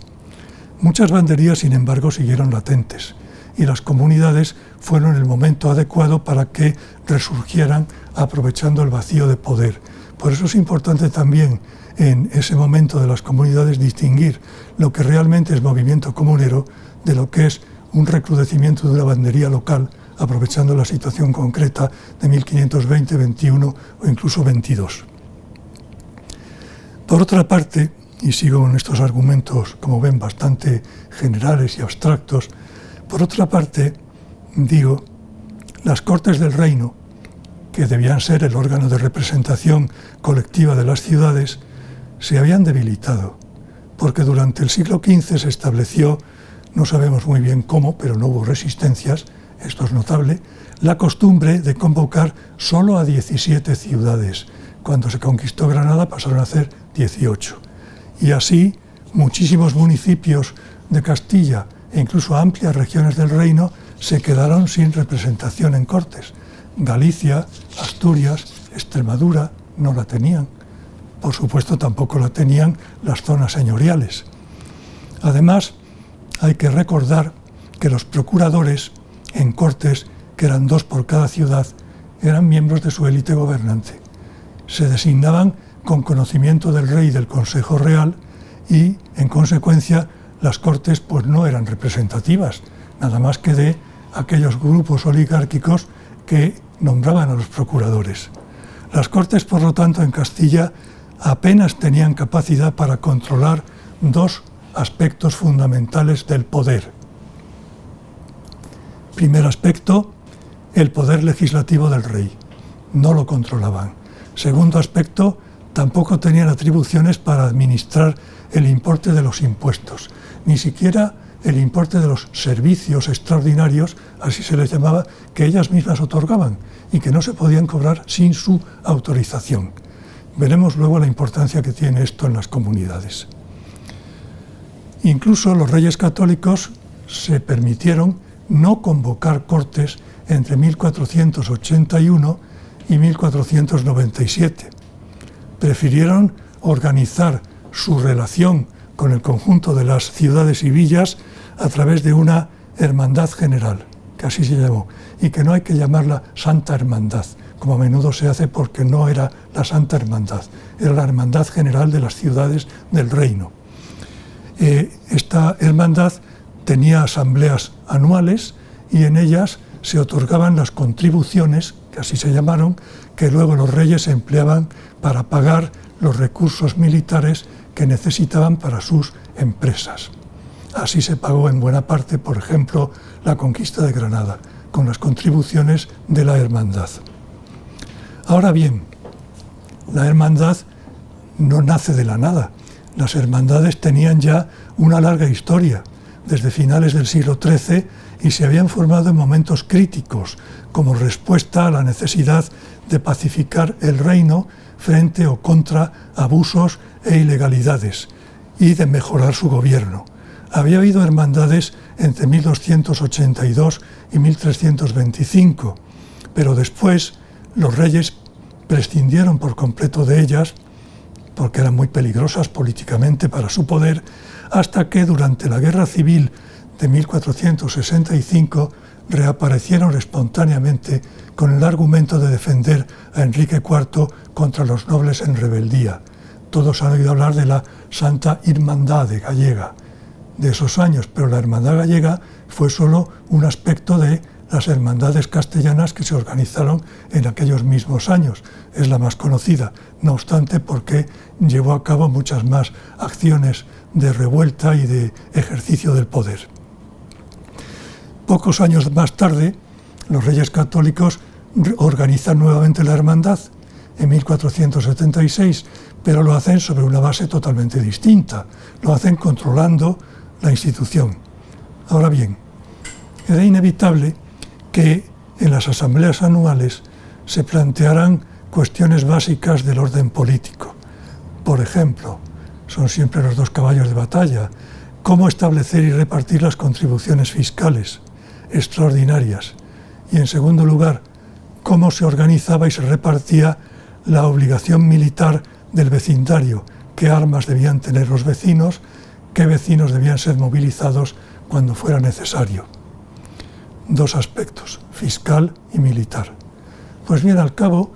Muchas banderías, sin embargo, siguieron latentes y las comunidades fueron el momento adecuado para que resurgieran aprovechando el vacío de poder. Por eso es importante también en ese momento de las comunidades distinguir lo que realmente es movimiento comunero de lo que es un recrudecimiento de una bandería local, aprovechando la situación concreta de 1520, 21 o incluso 22. Por otra parte, y sigo con estos argumentos, como ven, bastante generales y abstractos, por otra parte, digo, las Cortes del Reino, que debían ser el órgano de representación colectiva de las ciudades, se habían debilitado, porque durante el siglo XV se estableció, no sabemos muy bien cómo, pero no hubo resistencias, esto es notable, la costumbre de convocar solo a 17 ciudades. Cuando se conquistó Granada pasaron a ser 18. Y así muchísimos municipios de Castilla e incluso amplias regiones del reino se quedaron sin representación en Cortes. Galicia, Asturias, Extremadura no la tenían. Por supuesto, tampoco la tenían las zonas señoriales. Además, hay que recordar que los procuradores en Cortes, que eran 2 por cada ciudad, eran miembros de su élite gobernante. Se designaban con conocimiento del rey y del Consejo Real y, en consecuencia, las Cortes pues no eran representativas, nada más que de aquellos grupos oligárquicos que nombraban a los procuradores. Las Cortes, por lo tanto, en Castilla apenas tenían capacidad para controlar 2 aspectos fundamentales del poder. Primer aspecto, el poder legislativo del rey. No lo controlaban. Segundo aspecto, tampoco tenían atribuciones para administrar el importe de los impuestos, ni siquiera el importe de los servicios extraordinarios, así se les llamaba, que ellas mismas otorgaban y que no se podían cobrar sin su autorización. Veremos luego la importancia que tiene esto en las comunidades. Incluso los reyes católicos se permitieron no convocar Cortes entre 1481 y 1497. Prefirieron organizar su relación con el conjunto de las ciudades y villas a través de una hermandad general, que así se llamó, y que no hay que llamarla Santa Hermandad, como a menudo se hace, porque no era la Santa Hermandad, era la Hermandad General de las ciudades del reino. Esta hermandad tenía asambleas anuales y en ellas se otorgaban las contribuciones, que así se llamaron, que luego los reyes empleaban para pagar los recursos militares que necesitaban para sus empresas. Así se pagó en buena parte, por ejemplo, la conquista de Granada, con las contribuciones de la hermandad. Ahora bien, la hermandad no nace de la nada. Las hermandades tenían ya una larga historia, desde finales del siglo XIII, y se habían formado en momentos críticos, como respuesta a la necesidad de pacificar el reino frente o contra abusos e ilegalidades, y de mejorar su gobierno. Había habido hermandades entre 1282 y 1325, pero después los reyes prescindieron por completo de ellas, porque eran muy peligrosas políticamente para su poder, hasta que durante la Guerra Civil de 1465 reaparecieron espontáneamente con el argumento de defender a Enrique IV contra los nobles en rebeldía. Todos han oído hablar de la Santa Irmandade gallega de esos años, pero la Hermandad gallega fue solo un aspecto de las hermandades castellanas que se organizaron en aquellos mismos años. Es la más conocida, no obstante, porque llevó a cabo muchas más acciones de revuelta y de ejercicio del poder. Pocos años más tarde, los reyes católicos organizan nuevamente la hermandad en 1476, pero lo hacen sobre una base totalmente distinta. Lo hacen controlando la institución. Ahora bien, era inevitable que en las asambleas anuales se plantearan cuestiones básicas del orden político. Por ejemplo, son siempre los 2 caballos de batalla: cómo establecer y repartir las contribuciones fiscales extraordinarias, y en segundo lugar, cómo se organizaba y se repartía la obligación militar del vecindario, qué armas debían tener los vecinos, qué vecinos debían ser movilizados cuando fuera necesario. 2 aspectos, fiscal y militar. Pues bien, al cabo,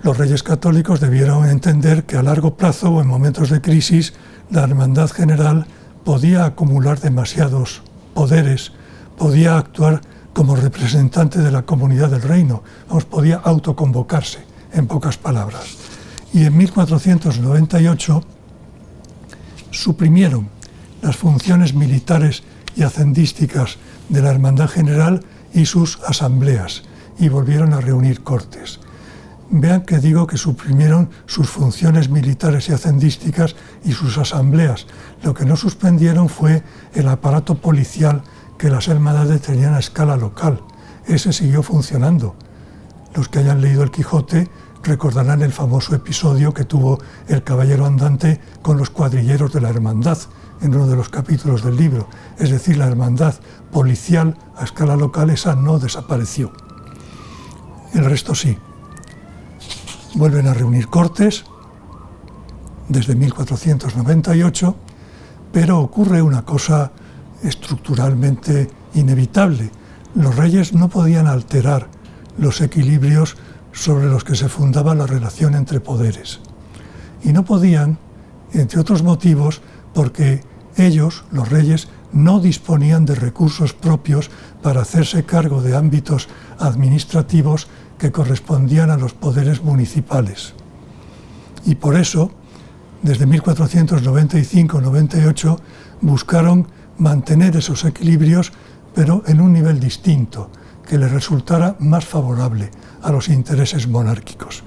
los reyes católicos debieron entender que a largo plazo o en momentos de crisis la hermandad general podía acumular demasiados poderes, podía actuar como representante de la comunidad del reino, podía autoconvocarse, en pocas palabras. Y en 1498 suprimieron las funciones militares y hacendísticas de la Hermandad General y sus asambleas, y volvieron a reunir cortes. Vean que digo que suprimieron sus funciones militares y hacendísticas y sus asambleas. Lo que no suspendieron fue el aparato policial que las hermandades tenían a escala local. Ese siguió funcionando. Los que hayan leído el Quijote recordarán el famoso episodio que tuvo el caballero andante con los cuadrilleros de la hermandad en uno de los capítulos del libro. Es decir, la hermandad policial a escala local, esa no desapareció. El resto sí. Vuelven a reunir cortes desde 1498, pero ocurre una cosa estructuralmente inevitable. Los reyes no podían alterar los equilibrios sobre los que se fundaba la relación entre poderes. Y no podían, entre otros motivos, porque ellos, los reyes, no disponían de recursos propios para hacerse cargo de ámbitos administrativos que correspondían a los poderes municipales. Y por eso, desde 1495-98, buscaron mantener esos equilibrios, pero en un nivel distinto, que les resultara más favorable a los intereses monárquicos.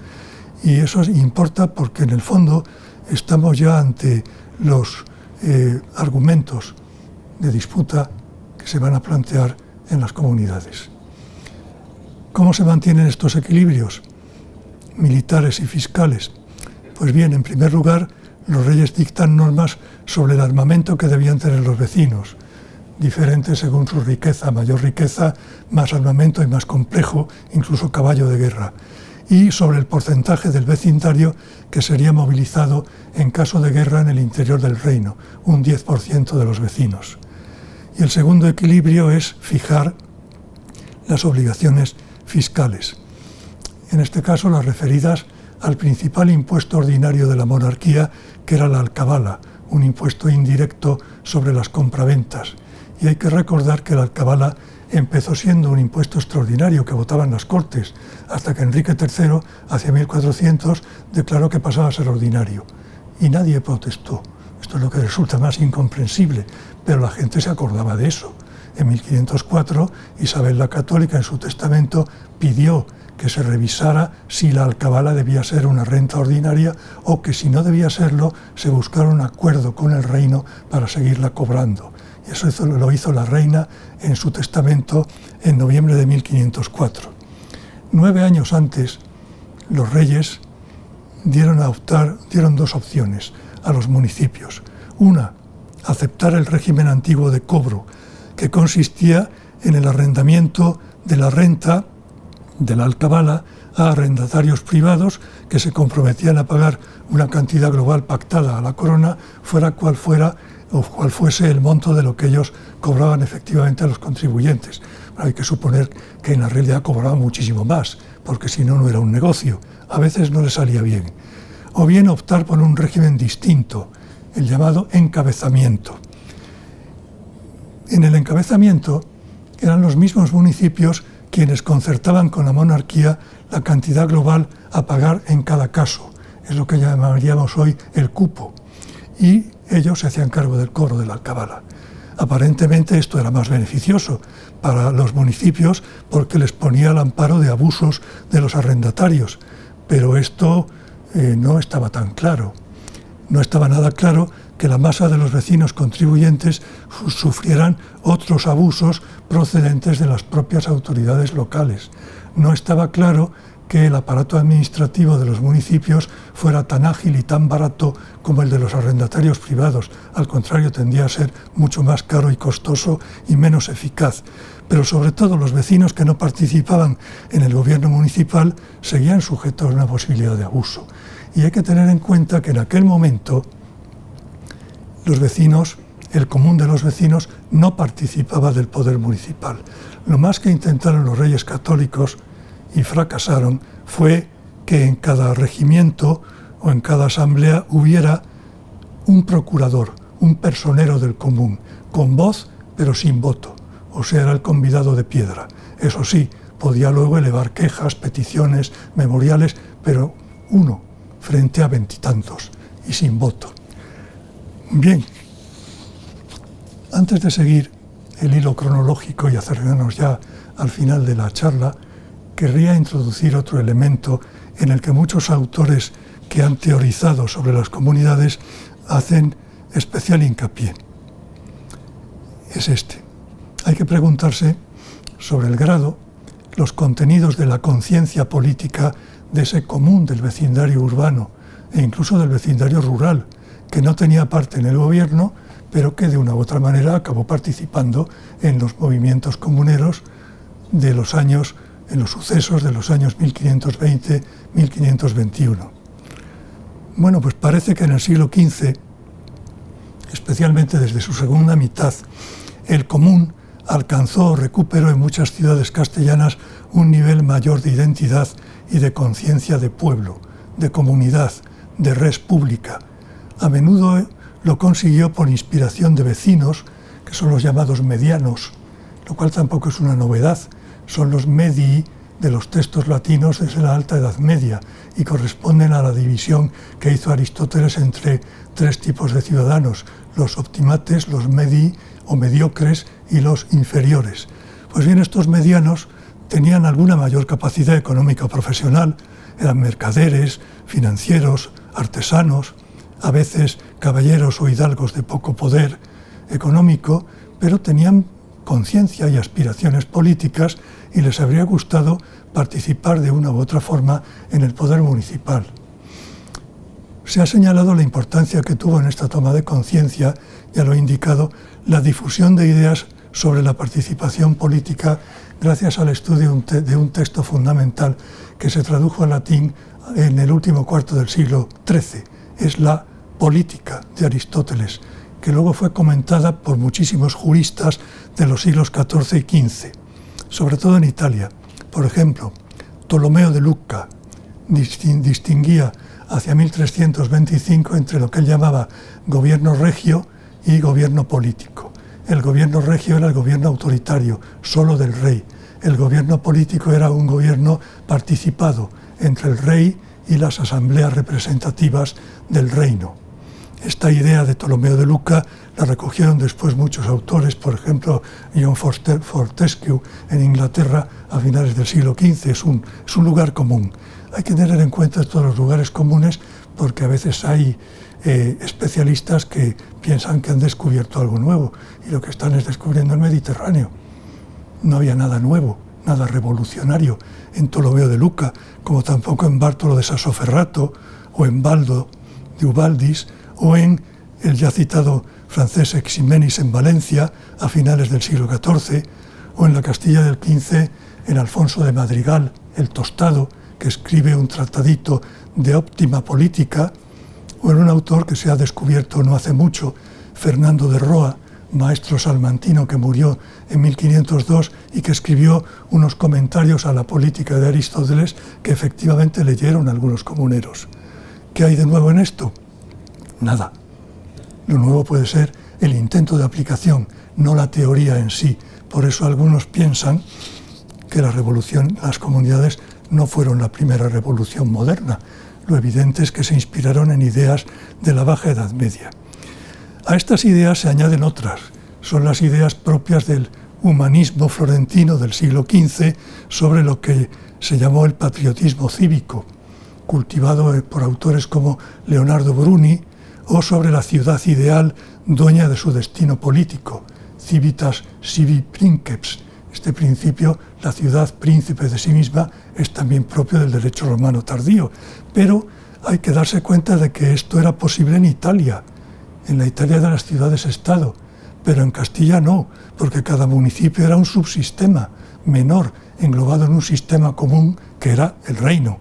Y eso importa porque en el fondo estamos ya ante los argumentos de disputa que se van a plantear en las comunidades. ¿Cómo se mantienen estos equilibrios militares y fiscales? Pues bien, en primer lugar, los reyes dictan normas sobre el armamento que debían tener los vecinos, diferentes según su riqueza, mayor riqueza, más armamento y más complejo, incluso caballo de guerra, y sobre el porcentaje del vecindario que sería movilizado en caso de guerra en el interior del reino, un 10% de los vecinos. Y el segundo equilibrio es fijar las obligaciones fiscales, en este caso las referidas al principal impuesto ordinario de la monarquía, que era la alcabala, un impuesto indirecto sobre las compraventas. Y hay que recordar que la alcabala empezó siendo un impuesto extraordinario que votaban las Cortes, hasta que Enrique III, hacia 1400, declaró que pasaba a ser ordinario. Y nadie protestó. Esto es lo que resulta más incomprensible, pero la gente se acordaba de eso. En 1504, Isabel la Católica, en su testamento, pidió que se revisara si la alcabala debía ser una renta ordinaria o que, si no debía serlo, se buscara un acuerdo con el reino para seguirla cobrando. Y eso lo hizo la reina en su testamento en noviembre de 1504. 9 años antes, los reyes dieron dos opciones a los municipios. Una, aceptar el régimen antiguo de cobro, que consistía en el arrendamiento de la renta de la alcabala a arrendatarios privados que se comprometían a pagar una cantidad global pactada a la corona, fuera cual fuese el monto de lo que ellos cobraban efectivamente a los contribuyentes. Pero hay que suponer que en la realidad cobraban muchísimo más, porque si no, no era un negocio. A veces no les salía bien. O bien optar por un régimen distinto, el llamado encabezamiento. En el encabezamiento eran los mismos municipios quienes concertaban con la monarquía la cantidad global a pagar en cada caso. Es lo que llamaríamos hoy el cupo. Y ellos se hacían cargo del cobro de la alcabala. Aparentemente esto era más beneficioso para los municipios porque les ponía al amparo de abusos de los arrendatarios, pero esto no estaba tan claro. No estaba nada claro que la masa de los vecinos contribuyentes sufrieran otros abusos procedentes de las propias autoridades locales. No estaba claro que el aparato administrativo de los municipios fuera tan ágil y tan barato como el de los arrendatarios privados. Al contrario, tendía a ser mucho más caro y costoso y menos eficaz. Pero sobre todo los vecinos que no participaban en el gobierno municipal seguían sujetos a una posibilidad de abuso. Y hay que tener en cuenta que en aquel momento los vecinos, el común de los vecinos, no participaba del poder municipal. Lo más que intentaron los reyes católicos, y fracasaron, fue que en cada regimiento o en cada asamblea hubiera un procurador, un personero del común, con voz pero sin voto, o sea, era el convidado de piedra. Eso sí, podía luego elevar quejas, peticiones, memoriales, pero uno frente a 20 y tantos y sin voto. Bien, antes de seguir el hilo cronológico y acercarnos ya al final de la charla, querría introducir otro elemento en el que muchos autores que han teorizado sobre las comunidades hacen especial hincapié. Es este. hay que preguntarse sobre el grado, los contenidos de la conciencia política de ese común del vecindario urbano e incluso del vecindario rural, que no tenía parte en el gobierno, pero que de una u otra manera acabó participando en los movimientos comuneros de los años, en los sucesos de los años 1520-1521. Bueno, pues parece que en el siglo XV, especialmente desde su segunda mitad, el común alcanzó o recuperó en muchas ciudades castellanas un nivel mayor de identidad y de conciencia de pueblo, de comunidad, de res pública. A menudo lo consiguió por inspiración de vecinos, que son los llamados medianos, lo cual tampoco es una novedad. Son los medii de los textos latinos desde la Alta Edad Media y corresponden a la división que hizo Aristóteles entre tres tipos de ciudadanos: los optimates, los medii o mediocres y los inferiores. Pues bien, estos medianos tenían alguna mayor capacidad económica o profesional, eran mercaderes, financieros, artesanos, a veces caballeros o hidalgos de poco poder económico, pero tenían conciencia y aspiraciones políticas y les habría gustado participar de una u otra forma en el poder municipal. Se ha señalado la importancia que tuvo en esta toma de conciencia, ya lo he indicado, la difusión de ideas sobre la participación política gracias al estudio de un texto fundamental que se tradujo al latín en el último cuarto del siglo XIII. Es la Política de Aristóteles, que luego fue comentada por muchísimos juristas de los siglos XIV y XV, sobre todo en Italia. Por ejemplo, Ptolomeo de Lucca distinguía hacia 1325 entre lo que él llamaba gobierno regio y gobierno político. El gobierno regio era el gobierno autoritario, solo del rey. El gobierno político era un gobierno participado entre el rey y las asambleas representativas del reino. Esta idea de Ptolomeo de Lucca la recogieron después muchos autores, por ejemplo, John Fortescue en Inglaterra a finales del siglo XV. Es un lugar común. Hay que tener en cuenta todos los lugares comunes porque a veces hay especialistas que piensan que han descubierto algo nuevo y lo que están es descubriendo el Mediterráneo. No había nada nuevo, nada revolucionario en Ptolomeo de Lucca, como tampoco en Bartolo de Sassoferrato o en Baldo de Ubaldis o en el ya citado francés Ximenis en Valencia a finales del siglo XIV, o en la Castilla del XV en Alfonso de Madrigal, el Tostado, que escribe un tratadito de óptima política, o en un autor que se ha descubierto no hace mucho, Fernando de Roa, maestro salmantino que murió en 1502 y que escribió unos comentarios a la política de Aristóteles que efectivamente leyeron algunos comuneros. ¿Qué hay de nuevo en esto? Nada. Lo nuevo puede ser el intento de aplicación, no la teoría en sí. Por eso algunos piensan que las comunidades no fueron la primera revolución moderna. Lo evidente es que se inspiraron en ideas de la Baja Edad Media. A estas ideas se añaden otras. Son las ideas propias del humanismo florentino del siglo XV sobre lo que se llamó el patriotismo cívico, cultivado por autores como Leonardo Bruni, o sobre la ciudad ideal dueña de su destino político, civitas sivi princeps. Este principio, la ciudad príncipe de sí misma, es también propio del derecho romano tardío, pero hay que darse cuenta de que esto era posible en Italia, en la Italia de las ciudades-estado, pero en Castilla no, porque cada municipio era un subsistema menor, englobado en un sistema común que era el reino.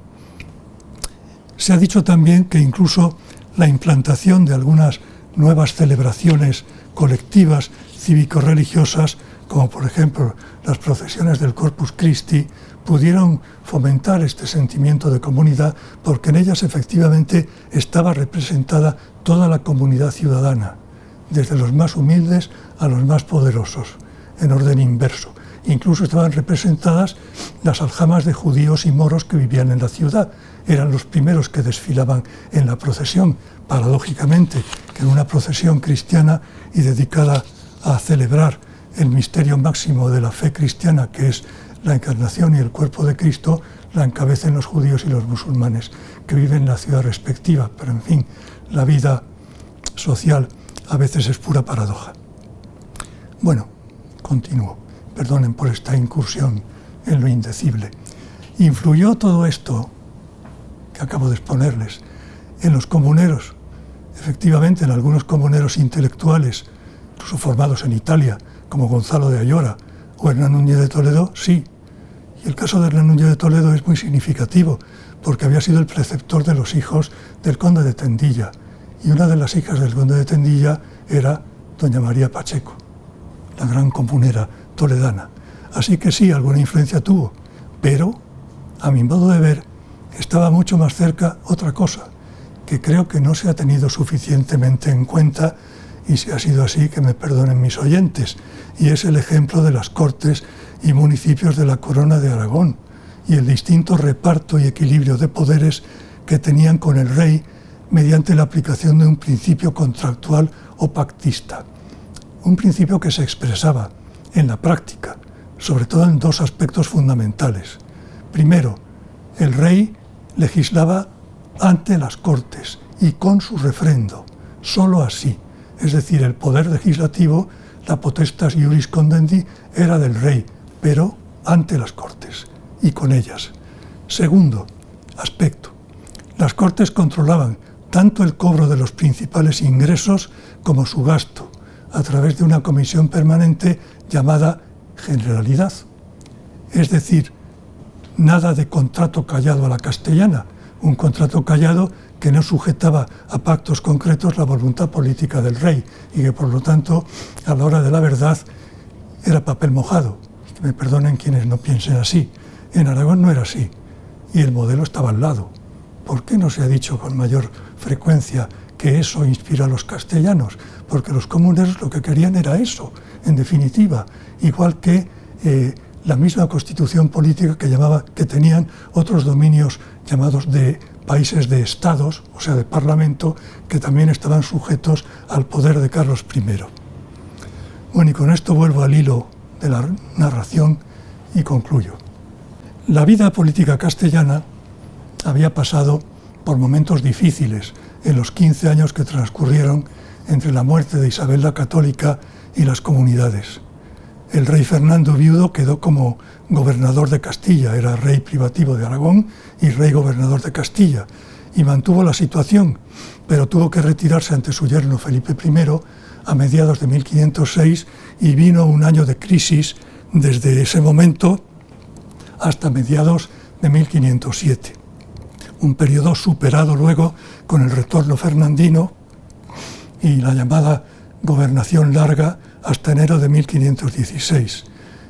Se ha dicho también que incluso la implantación de algunas nuevas celebraciones colectivas cívico-religiosas, como por ejemplo las procesiones del Corpus Christi, pudieron fomentar este sentimiento de comunidad porque en ellas efectivamente estaba representada toda la comunidad ciudadana, desde los más humildes a los más poderosos, en orden inverso. Incluso estaban representadas las aljamas de judíos y moros que vivían en la ciudad. Eran los primeros que desfilaban en la procesión, paradójicamente, que en una procesión cristiana y dedicada a celebrar el misterio máximo de la fe cristiana, que es la encarnación y el cuerpo de Cristo, la encabecen los judíos y los musulmanes, que viven en la ciudad respectiva. Pero, en fin, la vida social a veces es pura paradoja. Bueno, continuó. Perdonen por esta incursión en lo indecible. Influyó todo esto que acabo de exponerles en los comuneros. Efectivamente, en algunos comuneros intelectuales, incluso formados en Italia, como Gonzalo de Ayora o Hernán Núñez de Toledo, sí. Y el caso de Hernán Núñez de Toledo es muy significativo, porque había sido el preceptor de los hijos del conde de Tendilla, y una de las hijas del conde de Tendilla era doña María Pacheco, la gran comunera toledana. Así que sí, alguna influencia tuvo, pero, a mi modo de ver, estaba mucho más cerca otra cosa, que creo que no se ha tenido suficientemente en cuenta, y si ha sido así, que me perdonen mis oyentes, y es el ejemplo de las Cortes y municipios de la Corona de Aragón, y el distinto reparto y equilibrio de poderes que tenían con el rey mediante la aplicación de un principio contractual o pactista. Un principio que se expresaba en la práctica, sobre todo en dos aspectos fundamentales. Primero, el rey legislaba ante las Cortes y con su refrendo, solo así. Es decir, el poder legislativo, la potestas iuris condendi, era del rey, pero ante las Cortes y con ellas. Segundo aspecto, las Cortes controlaban tanto el cobro de los principales ingresos como su gasto, a través de una comisión permanente llamada Generalidad. Es decir, nada de contrato callado a la castellana, un contrato callado que no sujetaba a pactos concretos la voluntad política del rey y que, por lo tanto, a la hora de la verdad, era papel mojado. Que me perdonen quienes no piensen así. En Aragón no era así, y el modelo estaba al lado. ¿Por qué no se ha dicho con mayor frecuencia que eso inspira a los castellanos? Porque los comuneros lo que querían era eso, en definitiva, igual que la misma constitución política que tenían otros dominios llamados de países de estados, o sea, de parlamento, que también estaban sujetos al poder de Carlos I. Bueno, y con esto vuelvo al hilo de la narración y concluyo. La vida política castellana había pasado por momentos difíciles en los 15 años que transcurrieron entre la muerte de Isabel la Católica y las comunidades. El rey Fernando viudo quedó como gobernador de Castilla, era rey privativo de Aragón y rey gobernador de Castilla, y mantuvo la situación, pero tuvo que retirarse ante su yerno Felipe I a mediados de 1506 y vino un año de crisis desde ese momento hasta mediados de 1507. Un periodo superado luego con el retorno fernandino y la llamada gobernación larga hasta enero de 1516.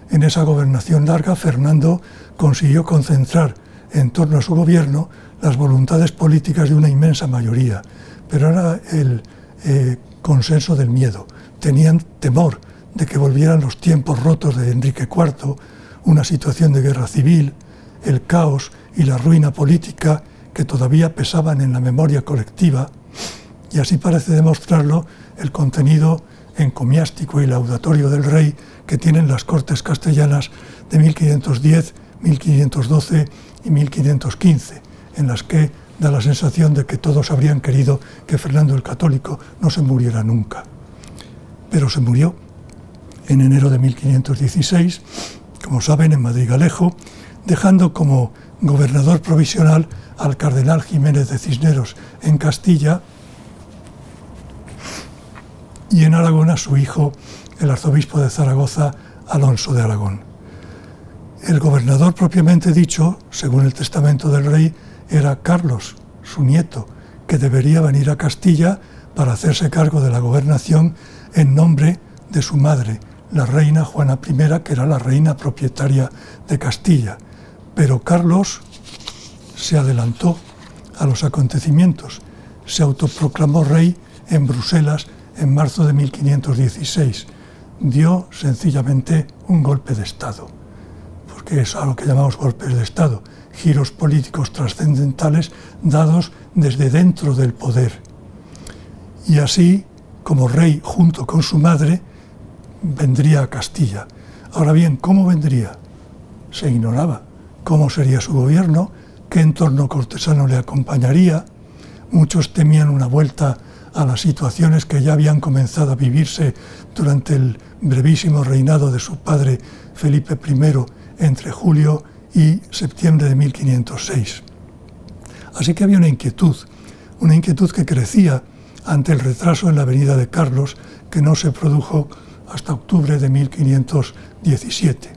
En esa gobernación larga, Fernando consiguió concentrar en torno a su gobierno las voluntades políticas de una inmensa mayoría, pero era el consenso del miedo. Tenían temor de que volvieran los tiempos rotos de Enrique IV, una situación de guerra civil, el caos y la ruina política que todavía pesaban en la memoria colectiva, y así parece demostrarlo el contenido encomiástico y laudatorio del rey que tienen las Cortes castellanas de 1510, 1512 y 1515, en las que da la sensación de que todos habrían querido que Fernando el Católico no se muriera nunca. Pero se murió en enero de 1516, como saben, en Madrigalejo, dejando como gobernador provisional al cardenal Jiménez de Cisneros en Castilla y en Aragón a su hijo, el arzobispo de Zaragoza, Alonso de Aragón. El gobernador propiamente dicho, según el testamento del rey, era Carlos, su nieto, que debería venir a Castilla para hacerse cargo de la gobernación en nombre de su madre, la reina Juana I, que era la reina propietaria de Castilla. Pero Carlos se adelantó a los acontecimientos, se autoproclamó rey en Bruselas en marzo de 1516. Dio sencillamente un golpe de Estado, porque es a lo que llamamos golpes de Estado, giros políticos trascendentales dados desde dentro del poder. Y así, como rey junto con su madre, vendría a Castilla. Ahora bien, ¿cómo vendría? Se ignoraba cómo sería su gobierno, qué entorno cortesano le acompañaría. Muchos temían una vuelta a las situaciones que ya habían comenzado a vivirse durante el brevísimo reinado de su padre Felipe I entre julio y septiembre de 1506. Así que había una inquietud que crecía ante el retraso en la venida de Carlos, que no se produjo hasta octubre de 1517.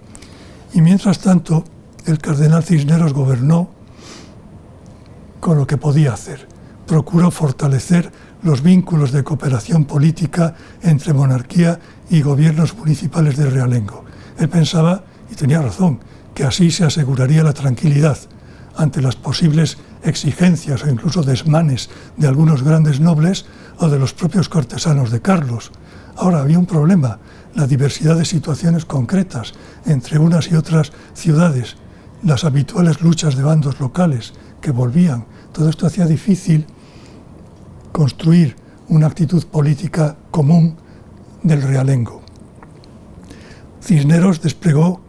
Y mientras tanto, el cardenal Cisneros gobernó con lo que podía hacer. Procuró fortalecer los vínculos de cooperación política entre monarquía y gobiernos municipales de realengo. Él pensaba, y tenía razón, que así se aseguraría la tranquilidad ante las posibles exigencias o incluso desmanes de algunos grandes nobles o de los propios cortesanos de Carlos. Ahora había un problema, la diversidad de situaciones concretas entre unas y otras ciudades, las habituales luchas de bandos locales que volvían. Todo esto hacía difícil construir una actitud política común del realengo. Cisneros desplegó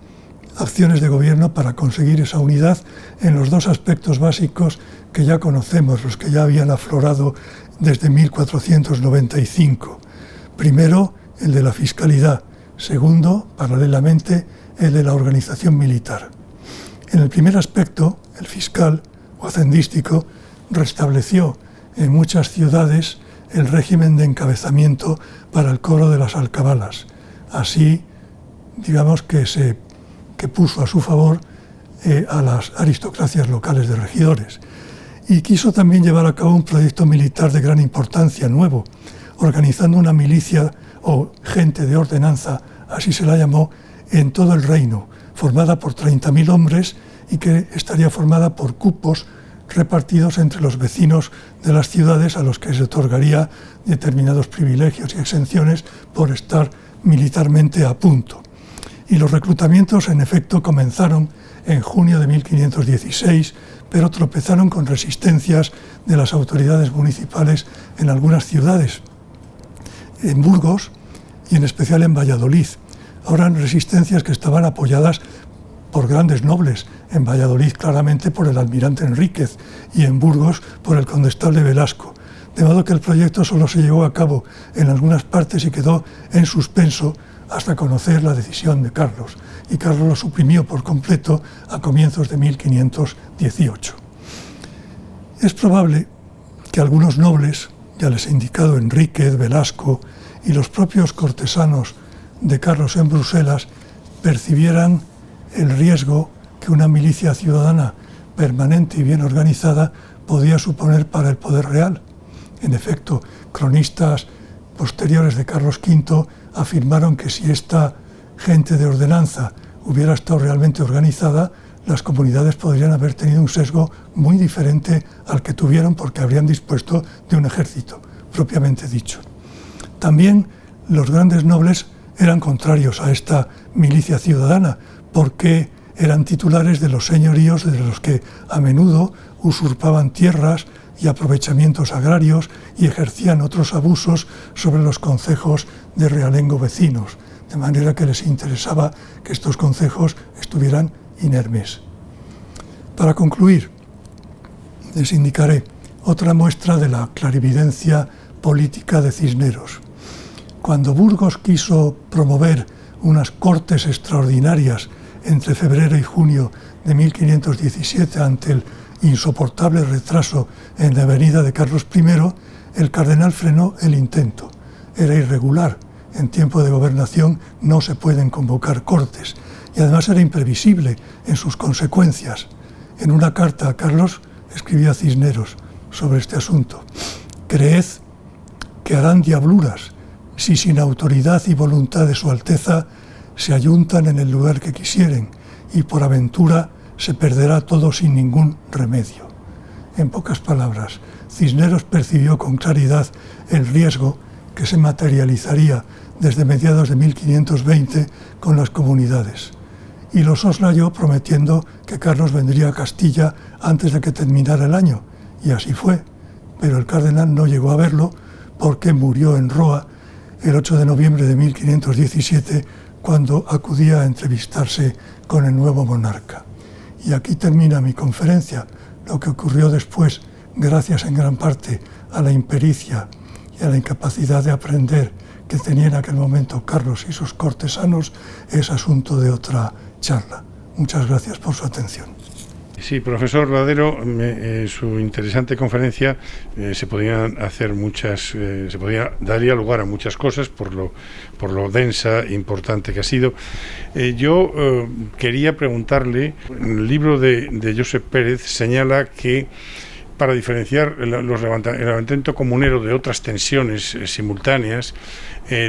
acciones de gobierno para conseguir esa unidad en los dos aspectos básicos que ya conocemos, los que ya habían aflorado desde 1495. Primero, el de la fiscalidad. Segundo, paralelamente, el de la organización militar. En el primer aspecto, el fiscal o hacendístico restableció en muchas ciudades el régimen de encabezamiento para el cobro de las alcabalas. Así, digamos que puso a su favor a las aristocracias locales de regidores. Y quiso también llevar a cabo un proyecto militar de gran importancia, nuevo, organizando una milicia o gente de ordenanza, así se la llamó, en todo el reino, formada por 30.000 hombres y que estaría formada por cupos repartidos entre los vecinos de las ciudades a los que se otorgaría determinados privilegios y exenciones por estar militarmente a punto. Y los reclutamientos, en efecto, comenzaron en junio de 1516, pero tropezaron con resistencias de las autoridades municipales en algunas ciudades, en Burgos y en especial en Valladolid. Ahora resistencias que estaban apoyadas por grandes nobles, en Valladolid claramente por el almirante Enríquez y en Burgos por el condestable Velasco. De modo que el proyecto solo se llevó a cabo en algunas partes y quedó en suspenso hasta conocer la decisión de Carlos, y Carlos lo suprimió por completo a comienzos de 1518. Es probable que algunos nobles, ya les he indicado Enríquez, Velasco y los propios cortesanos de Carlos en Bruselas, percibieran el riesgo que una milicia ciudadana permanente y bien organizada podía suponer para el poder real. En efecto, cronistas posteriores de Carlos V afirmaron que si esta gente de ordenanza hubiera estado realmente organizada, las comunidades podrían haber tenido un sesgo muy diferente al que tuvieron porque habrían dispuesto de un ejército, propiamente dicho. También los grandes nobles eran contrarios a esta milicia ciudadana porque eran titulares de los señoríos de los que a menudo usurpaban tierras y aprovechamientos agrarios y ejercían otros abusos sobre los concejos de realengo vecinos, de manera que les interesaba que estos concejos estuvieran inermes. Para concluir, les indicaré otra muestra de la clarividencia política de Cisneros. Cuando Burgos quiso promover unas cortes extraordinarias entre febrero y junio de 1517 ante el insoportable retraso en la venida de Carlos I, el cardenal frenó el intento. Era irregular. En tiempo de gobernación no se pueden convocar cortes y además era imprevisible en sus consecuencias. En una carta a Carlos escribía Cisneros sobre este asunto: «Creed que harán diabluras si sin autoridad y voluntad de su Alteza se ayuntan en el lugar que quisieren y por aventura se perderá todo sin ningún remedio». En pocas palabras, Cisneros percibió con claridad el riesgo que se materializaría desde mediados de 1520 con las comunidades, y lo soslayó prometiendo que Carlos vendría a Castilla antes de que terminara el año, y así fue, pero el cardenal no llegó a verlo porque murió en Roa el 8 de noviembre de 1517 cuando acudía a entrevistarse con el nuevo monarca. Y aquí termina mi conferencia. Lo que ocurrió después, gracias en gran parte a la impericia y a la incapacidad de aprender que tenía en aquel momento Carlos y sus cortesanos es asunto de otra charla. Muchas gracias por su atención. Sí, profesor Ladero, su interesante conferencia se podían hacer muchas, daría lugar a muchas cosas por lo densa e importante que ha sido. Yo quería preguntarle, el libro de Josep Pérez señala que para diferenciar el levantamiento comunero de otras tensiones simultáneas,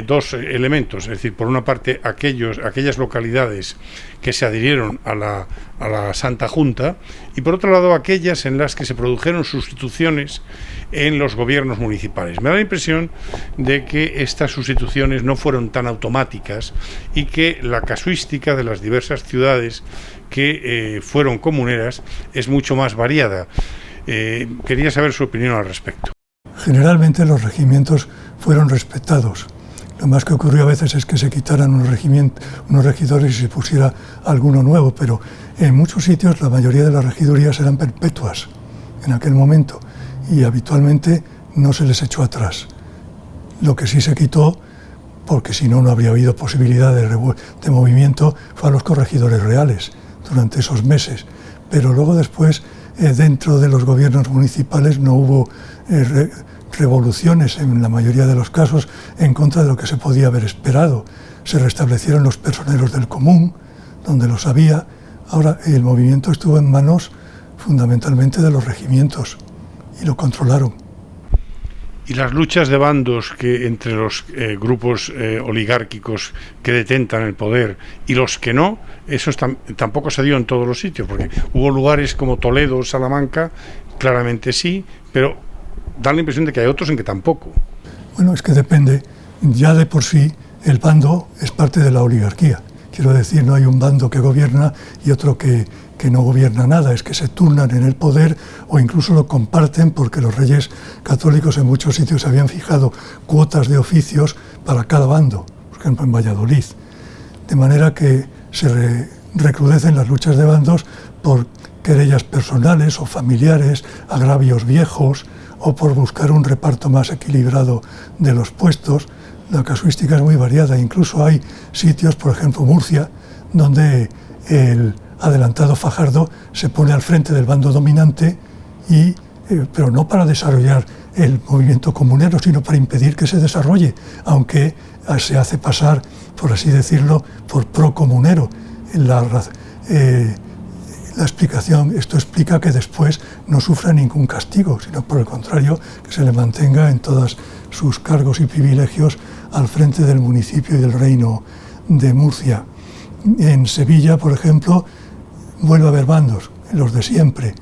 dos elementos, es decir, por una parte aquellas localidades que se adhirieron a la Santa Junta y por otro lado aquellas en las que se produjeron sustituciones en los gobiernos municipales. Me da la impresión de que estas sustituciones no fueron tan automáticas y que la casuística de las diversas ciudades que fueron comuneras es mucho más variada. Quería saber su opinión al respecto. Generalmente los regimientos fueron respetados. Lo más que ocurrió a veces es que se quitaran unos regidores y se pusiera alguno nuevo, pero en muchos sitios la mayoría de las regidurías eran perpetuas en aquel momento y habitualmente no se les echó atrás. Lo que sí se quitó, porque si no, no habría habido posibilidad de movimiento, fue a los corregidores reales durante esos meses. Pero luego después, dentro de los gobiernos municipales no hubo revoluciones en la mayoría de los casos en contra de lo que se podía haber esperado. Se restablecieron los personeros del común, donde los había. Ahora el movimiento estuvo en manos fundamentalmente de los regimientos y lo controlaron. Y las luchas de bandos que entre los grupos oligárquicos que detentan el poder y los que no, eso tampoco se dio en todos los sitios, porque hubo lugares como Toledo, Salamanca, claramente sí, pero da la impresión de que hay otros en que tampoco. Bueno, es que depende. Ya de por sí el bando es parte de la oligarquía. Quiero decir, no hay un bando que gobierna y otro que no gobierna nada, es que se turnan en el poder o incluso lo comparten porque los reyes católicos en muchos sitios habían fijado cuotas de oficios para cada bando, por ejemplo en Valladolid. De manera que se recrudecen las luchas de bandos por querellas personales o familiares, agravios viejos o por buscar un reparto más equilibrado de los puestos. La casuística es muy variada, incluso hay sitios, por ejemplo Murcia, donde el adelantado Fajardo se pone al frente del bando dominante, pero no para desarrollar el movimiento comunero, sino para impedir que se desarrolle, aunque se hace pasar, por así decirlo, por procomunero. La explicación, esto explica que después no sufra ningún castigo, sino por el contrario, que se le mantenga en todos sus cargos y privilegios al frente del municipio y del reino de Murcia. En Sevilla, por ejemplo, vuelve a haber bandos, los de siempre,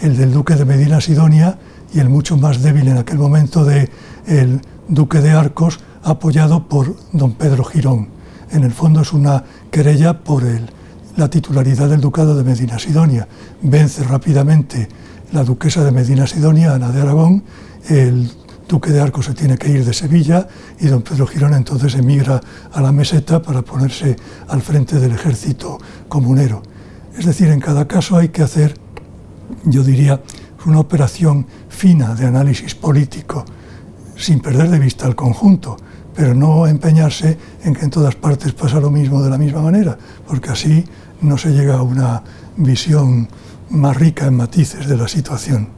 el del duque de Medina Sidonia y el mucho más débil en aquel momento del duque de Arcos, apoyado por don Pedro Girón. En el fondo es una querella por la titularidad del ducado de Medina Sidonia. Vence rápidamente la duquesa de Medina Sidonia, Ana de Aragón, el duque de Arcos se tiene que ir de Sevilla y don Pedro Girón entonces emigra a la meseta para ponerse al frente del ejército comunero. Es decir, en cada caso hay que hacer, yo diría, una operación fina de análisis político, sin perder de vista el conjunto, pero no empeñarse en que en todas partes pasa lo mismo de la misma manera, porque así no se llega a una visión más rica en matices de la situación.